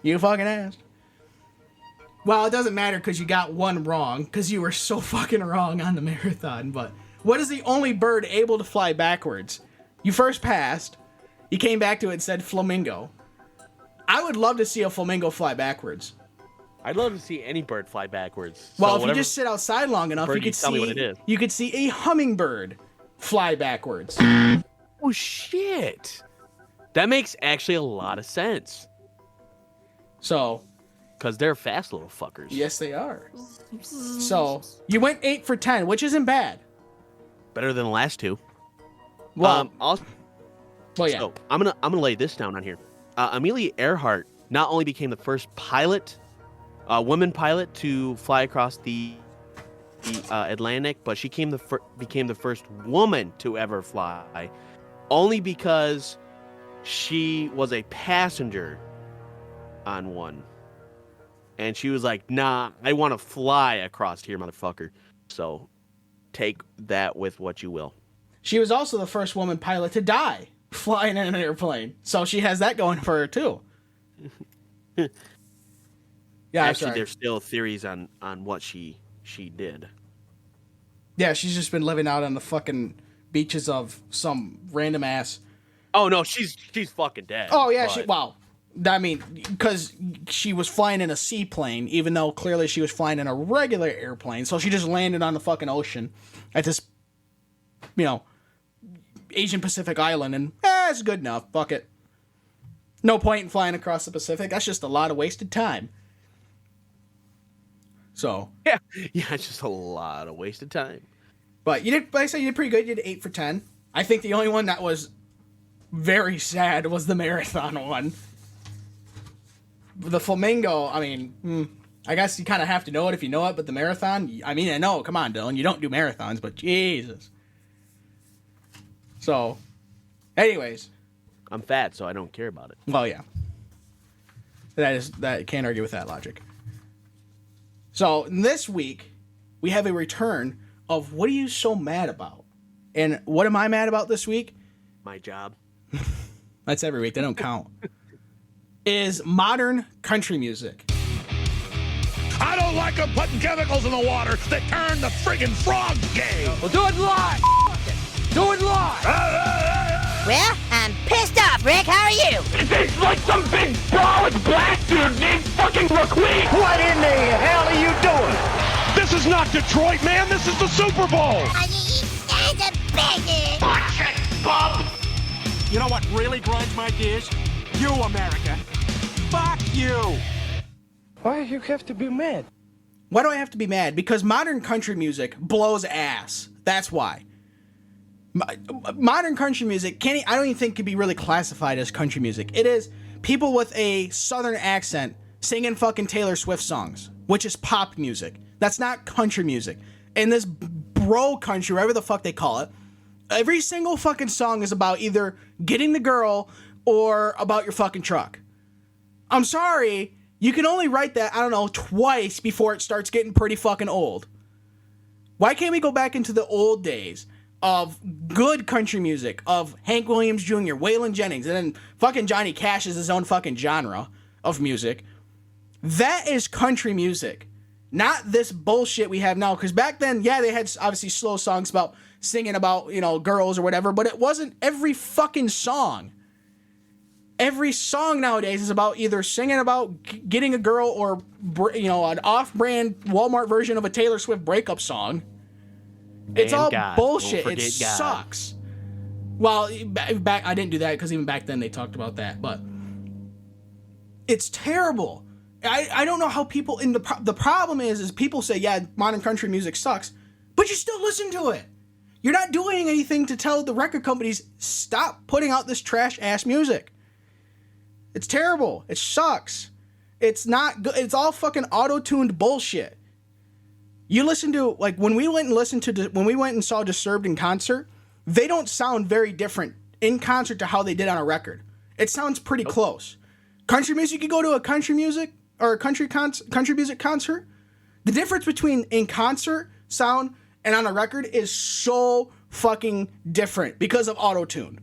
You fucking asked. Well, it doesn't matter because you got 1 wrong, because you were so fucking wrong on the marathon. But what is the only bird able to fly backwards? You first passed. You came back to it and said flamingo. I would love to see a flamingo fly backwards. I'd love to see any bird fly backwards. Well, if you just sit outside long enough, you could see a hummingbird fly backwards. Oh shit! That makes actually a lot of sense. So, because they're fast little fuckers. Yes, they are. So, you went 8 for 10, which isn't bad. Better than the last 2. Well, Well, yeah. So I'm gonna lay this down on here. Amelia Earhart not only became the first woman pilot to fly across the Atlantic, but she became the first woman to ever fly, only because she was a passenger on one, and she was like, "Nah, I want to fly across here, motherfucker." So take that with what you will. She was also the first woman pilot to die flying in an airplane, so she has that going for her too. Yeah, actually, there's still theories on what she did. Yeah, she's just been living out on the fucking beaches of some random ass. Oh no, she's fucking dead. Oh yeah, but... I mean, because she was flying in a seaplane, even though clearly she was flying in a regular airplane. So she just landed on the fucking ocean at this, Asian Pacific island, and it's good enough. Fuck it. No point in flying across the Pacific. That's just a lot of wasted time. So yeah, it's just a lot of wasted time. But you did. Like I said, you did pretty good. You did 8 for 10. I think the only one that was very sad was the marathon one. The flamingo, I mean, I guess you kind of have to know it if you know it, but the marathon, I mean, I know, come on, Dillon, you don't do marathons, but Jesus. So, anyways. I'm fat, so I don't care about it. Well, yeah. That can't argue with that logic. So, this week, we have a return of what are you so mad about? And what am I mad about this week? My job. That's every week, they don't count. Is modern country music. I don't like them putting chemicals in the water that turn the friggin' frogs gay. Well, do it live. Do it live. Well, I'm pissed off, Rick. How are you? It's like some big brolic black dude named fucking McQueen. What in the hell are you doing? This is not Detroit, man. This is the Super Bowl. That's a biggie. Watch it, bub. You know what really grinds my gears? You, America. Fuck you! Why do you have to be mad? Why do I have to be mad? Because modern country music blows ass. That's why. Modern country music, I don't even think can be really classified as country music. It is people with a southern accent singing fucking Taylor Swift songs, which is pop music. That's not country music. And this bro country, whatever the fuck they call it, every single fucking song is about either getting the girl or about your fucking truck. I'm sorry, you can only write that, I don't know, twice before it starts getting pretty fucking old. Why can't we go back into the old days of good country music, of Hank Williams Jr., Waylon Jennings, and then fucking Johnny Cash is his own fucking genre of music? That is country music, not this bullshit we have now. Because back then, yeah, they had obviously slow songs about singing about, girls or whatever, but it wasn't every fucking song. Every song nowadays is about either singing about getting a girl or, an off-brand Walmart version of a Taylor Swift breakup song. It's all bullshit. It sucks. Well, back I didn't do that because even back then they talked about that, but it's terrible. I don't know how people the problem is people say, yeah, modern country music sucks, but you still listen to it. You're not doing anything to tell the record companies stop putting out this trash ass music. It's terrible. It sucks. It's not good. It's all fucking auto-tuned bullshit. You listen to, like, when we went and saw Disturbed in concert, they don't sound very different in concert to how they did on a record. It sounds pretty close. Country music, you go to a country music or a country music concert, the difference between in concert sound and on a record is so fucking different because of auto-tune.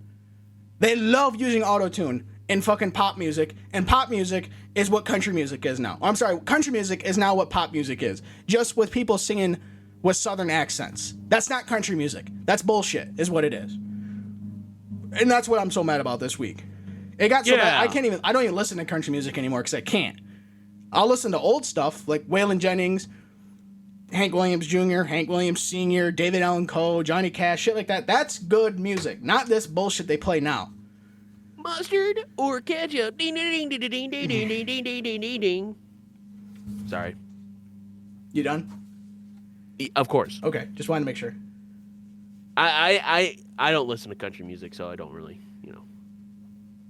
They love using auto-tune in fucking pop music, and pop music is what country music is now. I'm sorry, country music is now what pop music is, just with people singing with southern accents. That's not country music. That's bullshit, is what it is. And that's what I'm so mad about this week. It got so bad, I don't even listen to country music anymore because I can't. I'll listen to old stuff like Waylon Jennings, Hank Williams Jr., Hank Williams Sr., David Allen Coe, Johnny Cash, shit like that. That's good music, not this bullshit they play now. Mustard or ketchup. Ding, ding, ding, ding, ding, ding, ding, ding, ding, ding, ding, ding. Sorry. You done? Of course. Okay, just wanted to make sure. I don't listen to country music, so I don't really,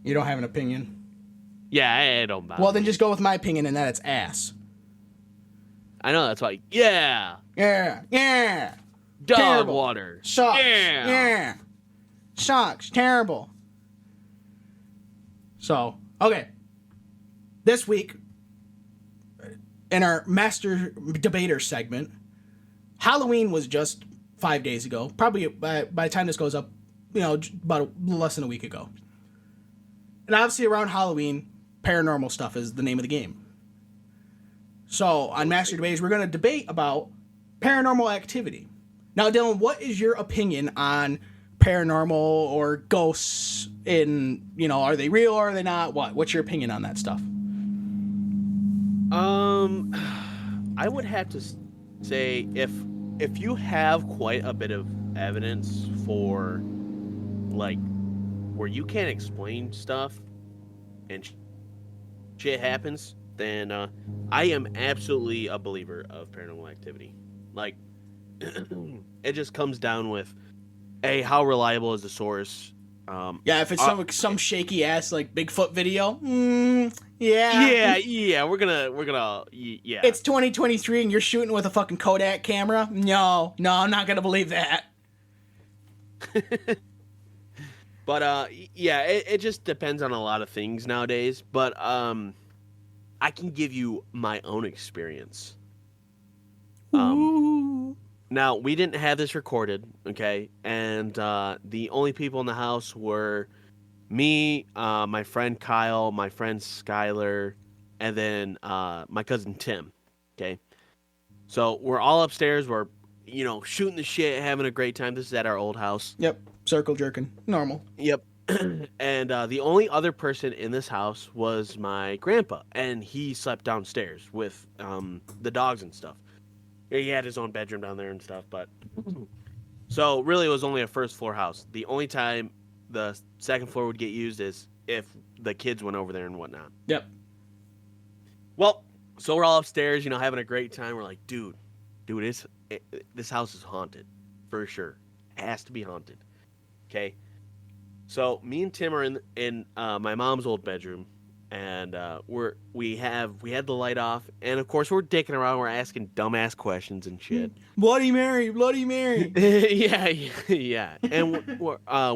You don't have an opinion? Yeah, I don't bother. Well, then just go with my opinion, and that it's ass. I know, that's why. Yeah. Yeah. Dog Terrible. water. Sucks. Yeah. Yeah. Sucks. Terrible. So, okay. This week, in our Master Debater segment, Halloween was just 5 days ago. Probably by the time this goes up, about less than a week ago. And obviously around Halloween, paranormal stuff is the name of the game. So, on Master Debaters, we're going to debate about paranormal activity. Now, Dillon, what is your opinion on paranormal or ghosts are they real or are they not? What's your opinion on that stuff? I would have to say if you have quite a bit of evidence for, like, where you can't explain stuff and shit happens, then I am absolutely a believer of paranormal activity. Like, it just comes down with, how reliable is the source? If it's some shaky ass like Bigfoot video, yeah. Yeah, we're gonna yeah. It's 2023 and you're shooting with a fucking Kodak camera. No, I'm not gonna believe that. But it just depends on a lot of things nowadays. But I can give you my own experience. Now, we didn't have this recorded, okay? And the only people in the house were me, my friend Kyle, my friend Skylar, and then my cousin Tim, okay? So we're all upstairs. We're, shooting the shit, having a great time. This is at our old house. Yep, circle jerking. Normal. Yep. And the only other person in this house was my grandpa, and he slept downstairs with the dogs and stuff. He had his own bedroom down there and stuff, but so really it was only a first floor house. The only time the second floor would get used is if the kids went over there and whatnot. Yep. Well, so we're all upstairs, having a great time. We're like, dude, this house is haunted for sure. It has to be haunted. Okay. So me and Tim are in my mom's old bedroom. And we had the light off, and of course we're dicking around. We're asking dumbass questions and shit. Bloody Mary. yeah. And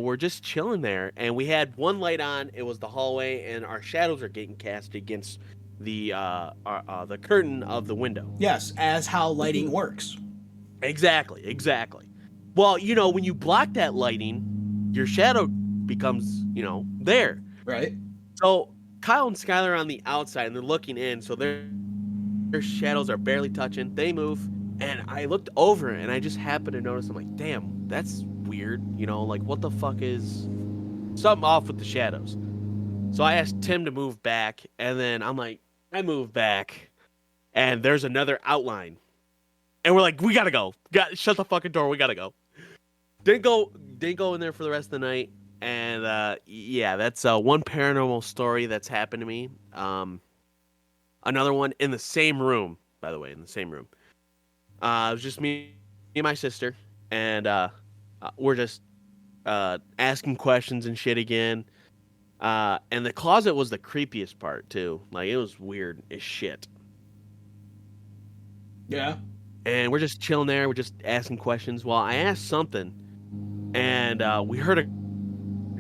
we're just chilling there, and we had one light on. It was the hallway, and our shadows are getting cast against the curtain of the window. Yes, as how lighting works. Exactly. Well, when you block that lighting, your shadow becomes there. Right. So Kyle and Skylar are on the outside, and they're looking in, so their shadows are barely touching. They move, and I looked over, and I just happened to notice, I'm like, damn, that's weird. Like, what the fuck is something off with the shadows? So I asked Tim to move back, and then I'm like, I moved back, and there's another outline. And we're like, we gotta go. Shut the fucking door, we gotta go. Didn't go in there for the rest of the night. And, that's one paranormal story that's happened to me. Another one in the same room, by the way, It was just me and my sister, and we're just asking questions and shit again. And the closet was the creepiest part, too. Like, it was weird as shit. Yeah. And we're just chilling there. We're just asking questions. Well, I asked something, and we heard a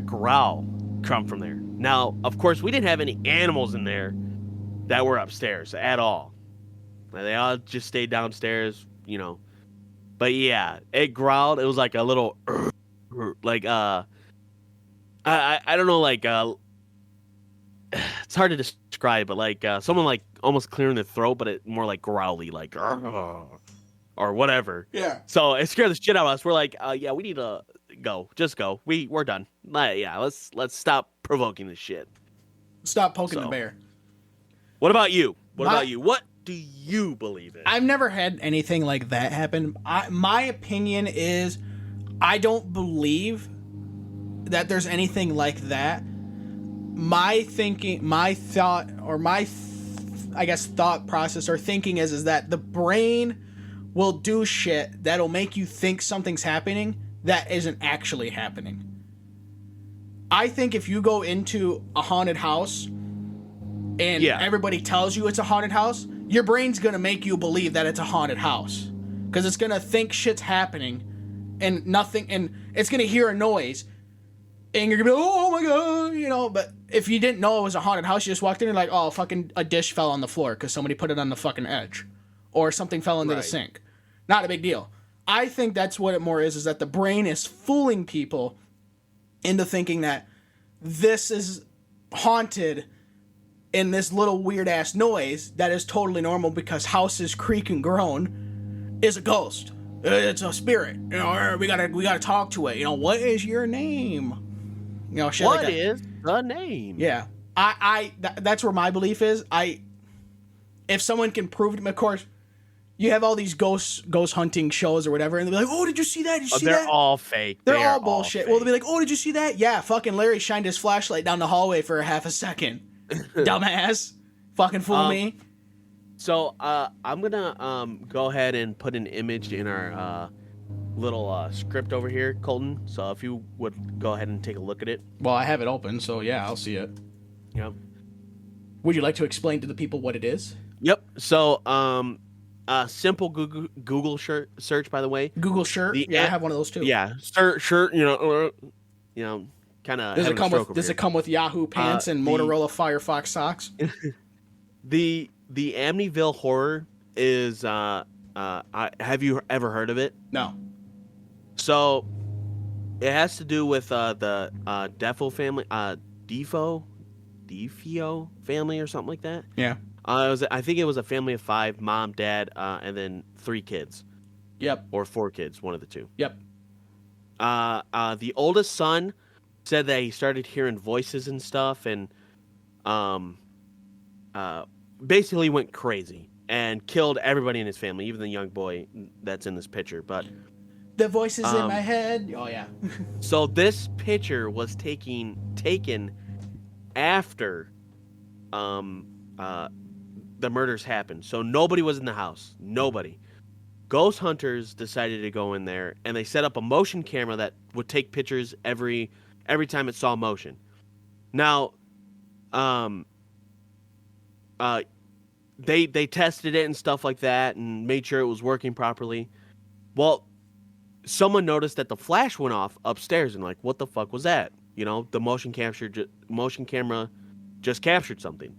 growl come from there. Now, of course, we didn't have any animals in there that were upstairs at all. They all just stayed downstairs, But yeah, it growled. It was like a little, like I don't know, like it's hard to describe, but like someone like almost clearing their throat, but it more like growly, like or whatever. Yeah. So it scared the shit out of us. We're like, yeah, we need to go. Just go. We're done. Yeah, let's stop provoking this shit. Stop poking the bear. What about you? What do you believe in? I've never had anything like that happen. My opinion is I don't believe that there's anything like that. My thought process or thinking is that the brain will do shit that'll make you think something's happening that isn't actually happening. I think if you go into a haunted house and everybody tells you it's a haunted house, your brain's going to make you believe that it's a haunted house. Because it's going to think shit's happening and nothing, and it's going to hear a noise. And you're going to be like, oh my God, you know. But if you didn't know it was a haunted house, you just walked in and like, oh, fucking a dish fell on the floor because somebody put it on the fucking edge. Or something fell into the sink. Not a big deal. I think that's what it more is that the brain is fooling people into thinking that this is haunted in this little weird-ass noise that is totally normal because houses creak and groan is a ghost. It's a spirit. You know, we gotta talk to it. You know, what is your name? You know, shit like that. What is the name? Yeah. That's where my belief is. If someone can prove to me, of course, you have all these ghost hunting shows or whatever, and they'll be like, oh, did you see that? Did you see that? They're all fake. They're all bullshit. Well, they'll be like, oh, did you see that? Yeah, fucking Larry shined his flashlight down the hallway for a half a second. Dumbass. Fucking fool me. So, I'm gonna go ahead and put an image in our little script over here, Colton. So if you would go ahead and take a look at it. Well, I have it open, so yeah, I'll see it. Yep. Would you like to explain to the people what it is? Yep. So, simple Google search, by the way. Google shirt? Yeah, I have one of those too. Yeah, shirt. You know, kind of. Does it come with Yahoo pants and Motorola Firefox socks? The Amityville Horror is. Have you ever heard of it? No. So, it has to do with the Defo family, Defio family or something like that. Yeah. I think it was a family of 5, mom, dad, and then 3 kids. Yep. Or 4 kids, one of the 2. Yep. The oldest son said that he started hearing voices and stuff, and basically went crazy and killed everybody in his family, even the young boy that's in this picture. But the voices in my head. Oh yeah. So this picture was taken after the murders happened. So nobody was in the house. Nobody. Ghost hunters decided to go in there, and they set up a motion camera that would take pictures every time it saw motion. Now, they tested it and stuff like that and made sure it was working properly. Well, someone noticed that the flash went off upstairs and like, what the fuck was that? You know, the motion camera just captured something.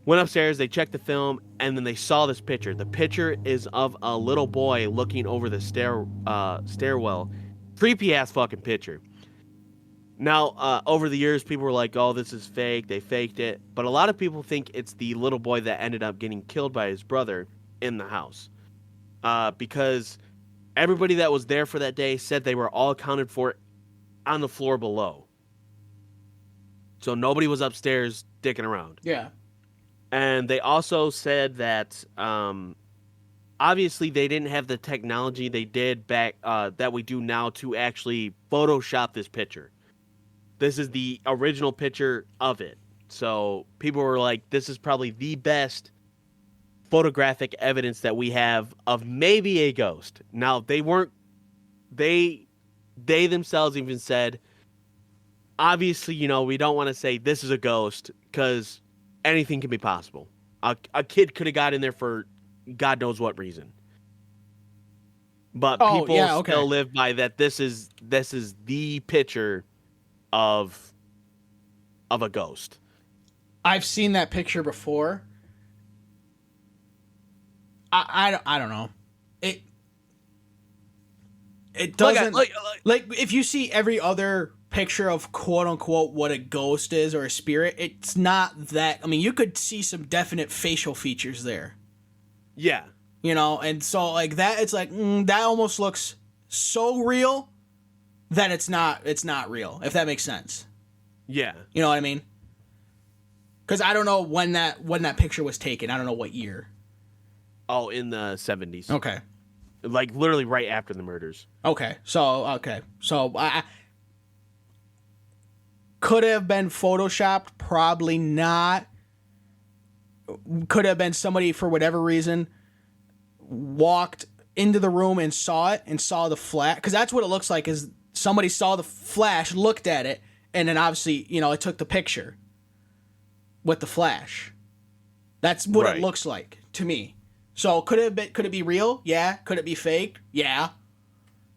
Went upstairs, they checked the film, and then they saw this picture. The picture is of a little boy looking over the stairwell. Creepy ass fucking picture. Now, over the years, people were like, oh, this is fake. They faked it. But a lot of people think it's the little boy that ended up getting killed by his brother in the house. Because everybody that was there for that day said they were all accounted for on the floor below. So nobody was upstairs dicking around. Yeah. And they also said that obviously they didn't have the technology they did back that we do now to actually Photoshop this picture. This is the original picture of it. So people were like, this is probably the best photographic evidence that we have of maybe a ghost. Now, they themselves even said, obviously, you know, we don't want to say this is a ghost because anything can be possible. A kid could have got in there for God knows what reason. But people still live by that. This is the picture of a ghost. I've seen that picture before. I don't know. It doesn't like if you see every other picture of quote unquote what a ghost is or a spirit, it's not that. I mean, you could see some definite facial features there. Yeah. You know, and so like that, it's like that almost looks so real that it's not real, if that makes sense. Yeah. You know what I mean? Because I don't know when that picture was taken. I don't know what year. Oh, in the 70s. Okay. Like literally right after the murders. Okay. So I could have been photoshopped, probably not. Could have been somebody for whatever reason walked into the room and saw it and saw the flash, because that's what it looks like, is somebody saw the flash, looked at it, and then obviously, it took the picture with the flash. That's what it looks like to me. So could it be real? Yeah. Could it be fake? Yeah.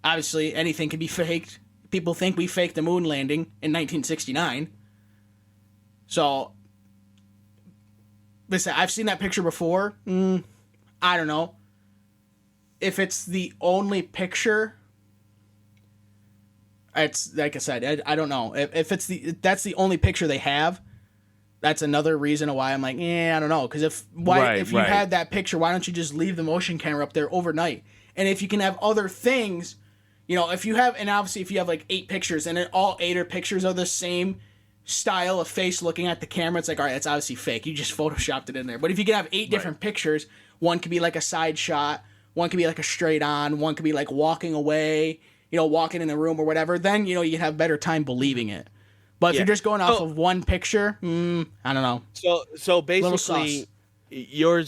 Obviously, anything can be faked. People think we faked the moon landing in 1969. So, listen, I've seen that picture before. I don't know. If it's the only picture, it's like I said, I don't know. If that's the only picture they have, that's another reason why I'm like, I don't know. Because if you had that picture, why don't you just leave the motion camera up there overnight? And if you can have other things, if you have, and obviously if you have like 8 pictures and all 8 pictures are the same style of face looking at the camera, it's like, all right, that's obviously fake. You just photoshopped it in there. But if you can have 8 different pictures, one could be like a side shot, one could be like a straight on, one could be like walking away, walking in the room or whatever, then, you can have better time believing it. But if you're just going off of one picture, I don't know. So basically, your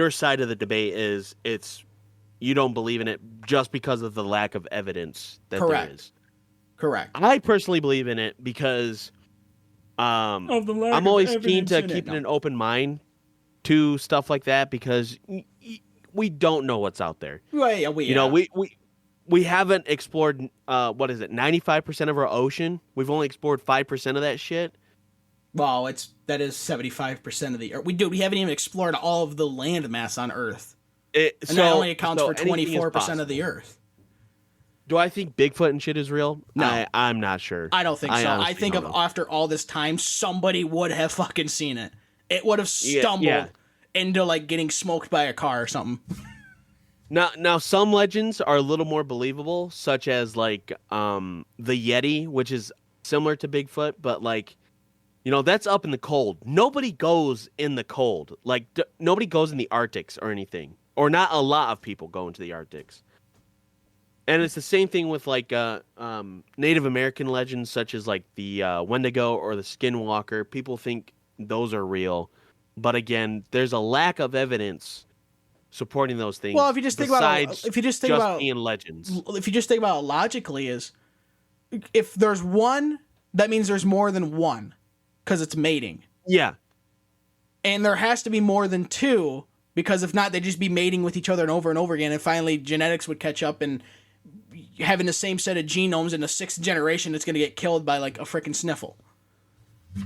side of the debate is you don't believe in it just because of the lack of evidence that there is. Correct. I personally believe in it because I'm always keen to keep an open mind to stuff like that because we don't know what's out there. Right. We haven't explored 95% of our ocean. We've only explored 5% of that shit. Well, that is 75% of the Earth. We haven't even explored all of the land mass on Earth. That only accounts for 24% of the Earth. Do I think Bigfoot and shit is real? No. I'm not sure. I don't think so. I think after all this time, somebody would have fucking seen it. It would have stumbled into like getting smoked by a car or something. Now some legends are a little more believable, such as like the Yeti, which is similar to Bigfoot, but like, that's up in the cold. Nobody goes in the cold. Like nobody goes in the Arctics or anything, or not a lot of people go into the Arctics. And it's the same thing with like Native American legends, such as like the Wendigo or the Skinwalker. People think those are real, but again, there's a lack of evidence supporting those things. Well, if you just think about being legends, if you just think about it logically, is if there's one, that means there's more than one, because it's mating. Yeah, and there has to be more than 2, because if not, they'd just be mating with each other and over again, and finally genetics would catch up, and having the same set of genomes in the 6th generation, it's going to get killed by like a freaking sniffle,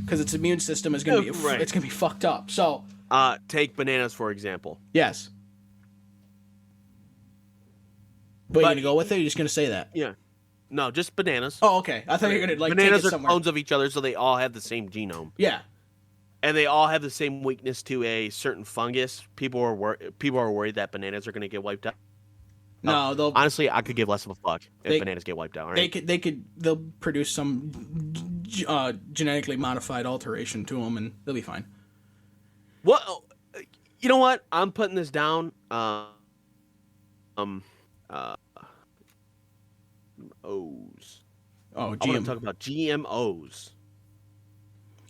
because its immune system is going to be it's going to be fucked up. So, take bananas for example. Yes. But you're going to go with it? Or you're just going to say that? Yeah. No, just bananas. Oh, okay. I thought you were going to like bananas take it are clones of each other, so they all have the same genome. Yeah. And they all have the same weakness to a certain fungus. People are worried that bananas are going to get wiped out. No, honestly, I could give less of a fuck if bananas get wiped out. Right? They'll produce some genetically modified alteration to them, and they'll be fine. Well, you know what? I'm putting this down. O's. Oh, I'm going to talk about GMOs.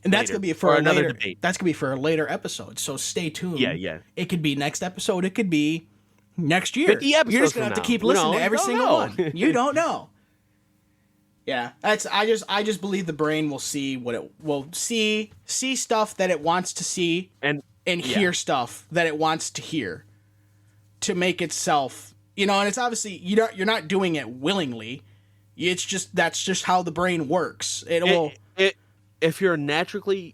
And that's going to be for another debate. That's going to be for a later episode, so stay tuned. Yeah. It could be next episode. It could be next year. 50 episodes. You're just going to have to keep listening to every single one. You don't know. Yeah, I just believe the brain will see what it will see stuff that it wants to see and hear stuff that it wants to hear to make itself, and it's obviously you're not doing it willingly. It's just that's just how the brain works. If you're a naturally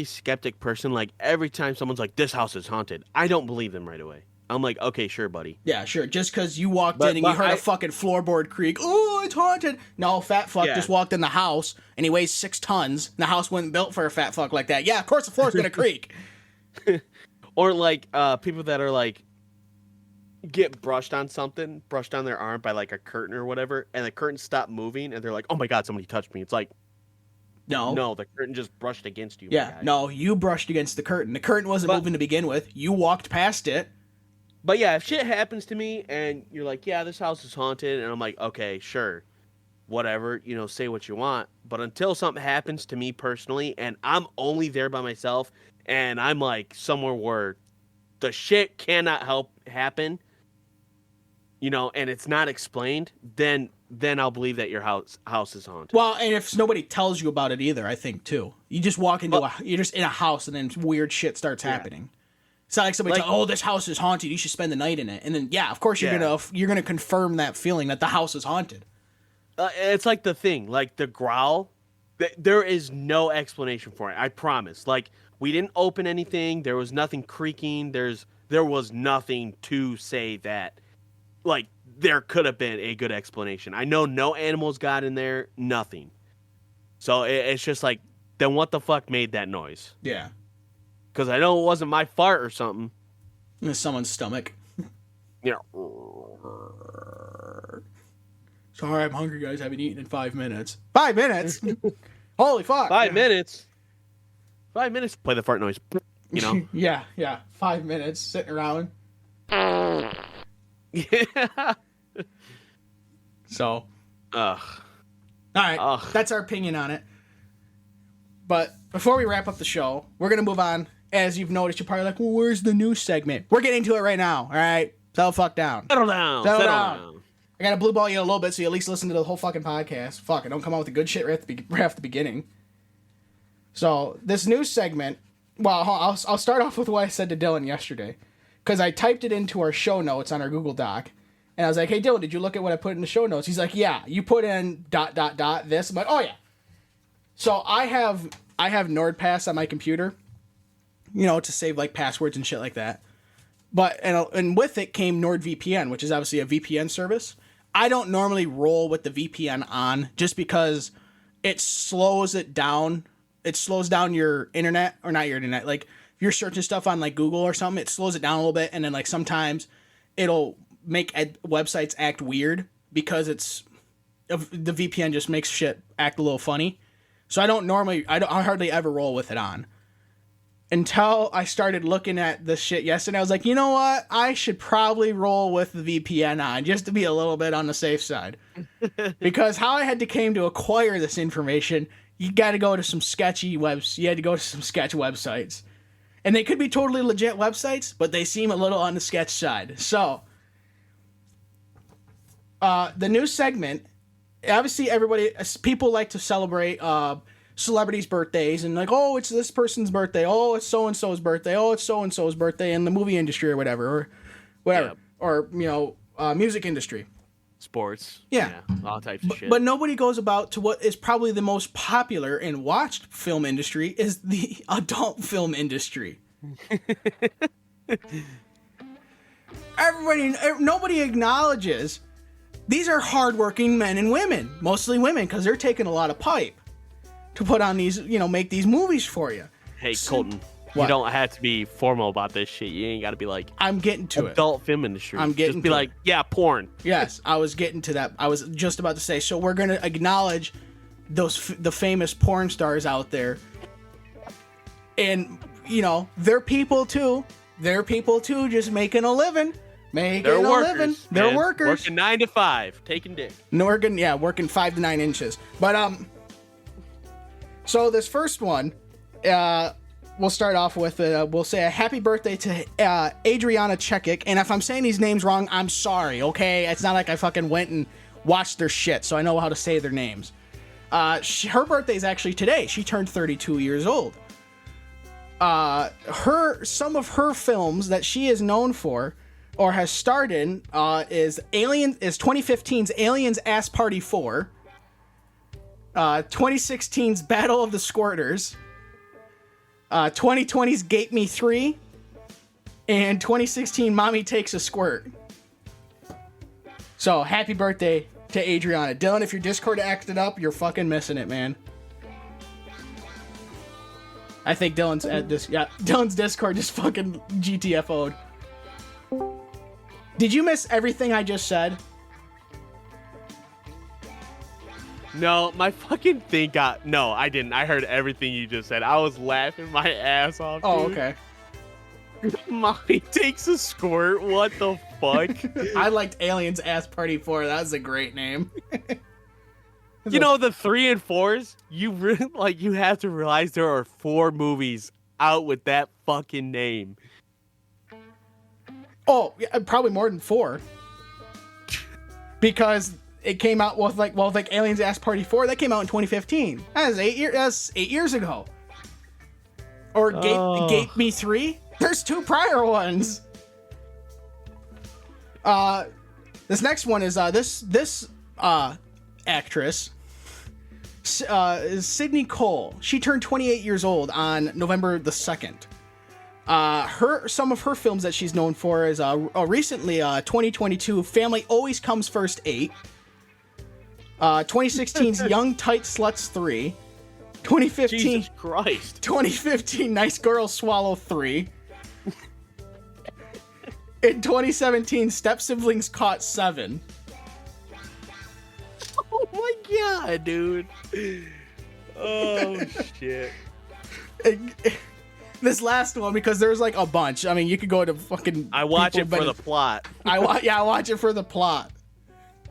skeptic person, like every time someone's like, "This house is haunted," I don't believe them right away. I'm like, okay, sure, buddy. Yeah, sure. Just because you walked in and you heard a fucking floorboard creak, oh, it's haunted. No, fat fuck just walked in the house and he weighs 6 tons. And the house wasn't built for a fat fuck like that. Yeah, of course the floor's gonna creak. Or like people that are like get brushed on their arm by like a curtain or whatever, and the curtain stopped moving, and they're like, oh my god, somebody touched me. It's like, no, the curtain just brushed against you. Yeah, no, you brushed against the curtain. The curtain wasn't moving to begin with. You walked past it. But yeah, if shit happens to me and you're like, yeah, this house is haunted, and I'm like, okay, sure, whatever, say what you want. But until something happens to me personally, and I'm only there by myself, and I'm like somewhere where the shit cannot happen, and it's not explained, then then I'll believe that your house is haunted. Well, and if nobody tells you about it either, I think too. You just walk into you're just in a house and then weird shit starts happening. It's not like somebody tells, "Oh, this house is haunted. You should spend the night in it." And then of course you're gonna confirm that feeling that the house is haunted. It's like the thing, like the growl. There is no explanation for it. I promise. Like, we didn't open anything. There was nothing creaking. There was nothing to say that, like, there could have been a good explanation. I know no animals got in there. Nothing. So it's just like, then what the fuck made that noise? Yeah. Because I know it wasn't my fart or something. In someone's stomach. Yeah. Sorry, I'm hungry, guys. I haven't eaten in 5 minutes. 5 minutes? Holy fuck. 5 minutes? 5 minutes to play the fart noise. You know? yeah. 5 minutes sitting around. Yeah. So. Ugh. Alright, that's our opinion on it. But before we wrap up the show, we're going to move on. As you've noticed, you're probably like, well, where's the news segment? We're getting to it right now, alright? Settle the fuck down. Settle down. I got to blue ball you a little bit so you at least listen to the whole fucking podcast. Fuck, I don't come out with the good shit right at the beginning. So, this news segment, well, I'll start off with what I said to Dillon yesterday. Because I typed it into our show notes on our Google Doc. And I was like, hey, Dillon, did you look at what I put in the show notes? He's like, yeah, you put in ... this. I'm like, oh, yeah. So, I have NordPass on my computer, you know, to save, like, passwords and shit like that. But, and with it came NordVPN, which is obviously a VPN service. I don't normally roll with the VPN on just because it slows it down. It slows down your internet, or not your internet. Like, if you're searching stuff on, like, Google or something, it slows it down a little bit. And then, like, sometimes it'll make websites act weird because the VPN just makes shit act a little funny. So I hardly ever roll with it on. Until I started looking at this shit yesterday, I was like, you know what? I should probably roll with the VPN on just to be a little bit on the safe side. Because how I had to came to acquire this information, you got to go to some sketchy you had to go to some sketch websites. And they could be totally legit websites, but they seem a little on the sketch side. So, the new segment, obviously people like to celebrate celebrities' birthdays and like, oh, it's this person's birthday, oh, it's so-and-so's birthday, oh, it's so-and-so's birthday in the movie industry or whatever, or you know, music industry. Sports. Yeah. All types of shit. But nobody goes about to what is probably the most popular and watched film industry is the adult film industry. Nobody acknowledges these are hardworking men and women, mostly women, because they're taking a lot of pipe to put on these, you know, make these movies for you. Hey, Colton, you don't have to be formal about this shit. You ain't got to be like, I'm getting to adult film industry. I'm getting just be like, yeah, porn. Yes, I was getting to that. I was just about to say, so we're going to acknowledge the famous porn stars out there. And, you know, they're people too. They're people too, just making a living. They're workers. They're workers. Working 9 to 5, taking dick. Working 5 to 9 inches. But, so this first one, we'll start off with, we'll say a happy birthday to Adriana Chekic. And if I'm saying these names wrong, I'm sorry, okay? It's not like I fucking went and watched their shit, so I know how to say their names. Her birthday is actually today. She turned 32 years old. Some of her films that she is known for, or has starred in, is 2015's Aliens Ass Party 4. 2016's Battle of the Squirters, 2020's Gape Me 3, and 2016 Mommy Takes a Squirt. So, happy birthday to Adriana. Dillon, if your Discord acted up, you're fucking missing it, man. I think Dillon's Discord just fucking GTFO'd. Did you miss everything I just said? No, my fucking thing got... No, I didn't. I heard everything you just said. I was laughing my ass off, dude. Oh, okay. Mommy Takes a Squirt? What the fuck? I liked Aliens Ass Party 4. That was a great name. You know, the 3 and 4s, you have to realize there are 4 movies out with that fucking name. Oh, yeah, probably more than 4. Because it came out with like Aliens Ass Party 4. That came out in 2015. That's 8 years. That's 8 years ago. Or Gape Me 3. There's 2 prior ones. This next one is this actress is Sydney Cole. She turned 28 years old on November the 2nd. Some of her films that she's known for is recently 2022 Family Always Comes First 8, 2016's Young Tight Sluts 3, 2015 Jesus Christ, 2015 Nice Girls Swallow 3, in 2017 Step Siblings Caught 7. Oh my god, dude. Oh shit. This last one, because there's like a bunch. I mean, you could go to fucking. I watch it for the plot. I watch it for the plot.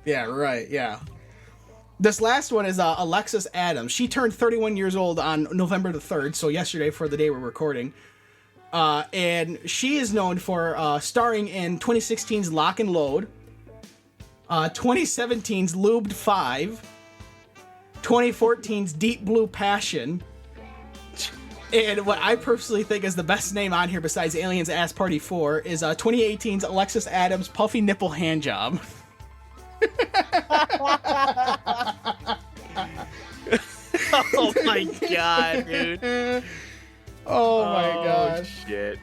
Yeah, right. Yeah. This last one is Alexis Adams. She turned 31 years old on November the 3rd, so yesterday for the day we're recording. And she is known for starring in 2016's Lock and Load, 2017's Lubed 5, 2014's Deep Blue Passion, and what I personally think is the best name on here besides Aliens Ass Party 4 is 2018's Alexis Adams Puffy Nipple Handjob. Oh my god, dude. Oh my gosh. Shit.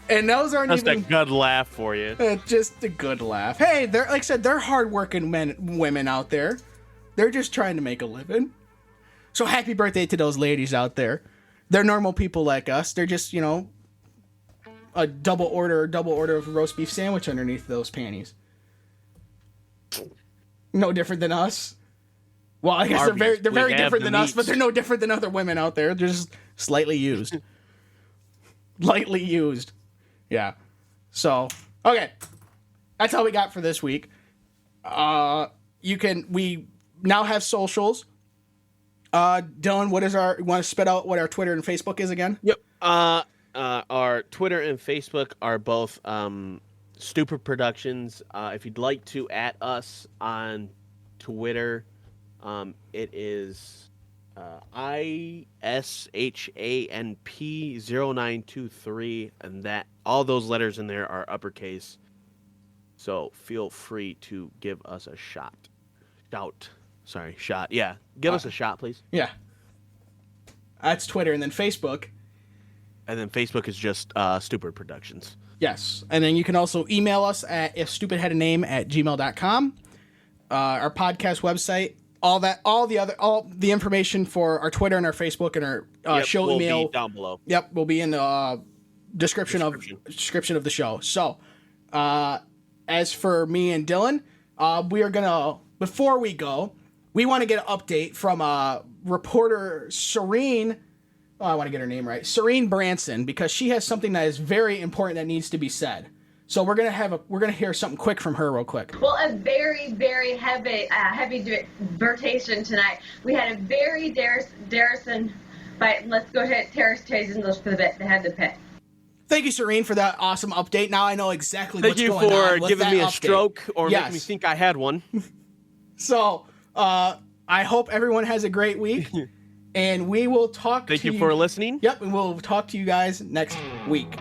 And those aren't Just even... a good laugh for you. Just a good laugh. Hey, they're like I said, they're hardworking women out there. They're just trying to make a living. So happy birthday to those ladies out there. They're normal people like us. They're just, a double order of roast beef sandwich underneath those panties. No different than us. Well, I guess Arby's, they're very different the than us, meats. but they're no different than other women out there. They're just slightly used. Lightly used. Yeah. So, okay. That's all we got for this week. We now have socials. Dillon, you want to spit out what our Twitter and Facebook is again? Yep. Our Twitter and Facebook are both Stupid Productions. If you'd like to add us on Twitter, it is ISHANP0923, and that all those letters in there are uppercase. So feel free to give us a shot. Shot. Yeah. Give us a shot, please. Yeah. That's Twitter. And then Facebook. And then Facebook is just Stupid Productions. Yes. And then you can also email us at ifstupidhadaname@gmail.com. Our podcast website, all the information for our Twitter and our Facebook and our show will email be down below. Yep, will be in the description of the show. So, as for me and Dillon, we are gonna, before we go, we want to get an update from reporter Serene. Oh, I want to get her name right. Serene Branson, because she has something that is very important that needs to be said. So we're gonna hear something quick from her real quick. Well, a very, very heavy vertation tonight. We had a very Darrison fight. Let's go ahead, Terrace Chase and for the bit. They had the pit. Thank you, Serene, for that awesome update. Now I know exactly what's going on. Thank you for with giving that me a update. stroke or making me think I had one. So, I hope everyone has a great week, and we will talk to you. Thank you for listening. Yep, and we'll talk to you guys next week.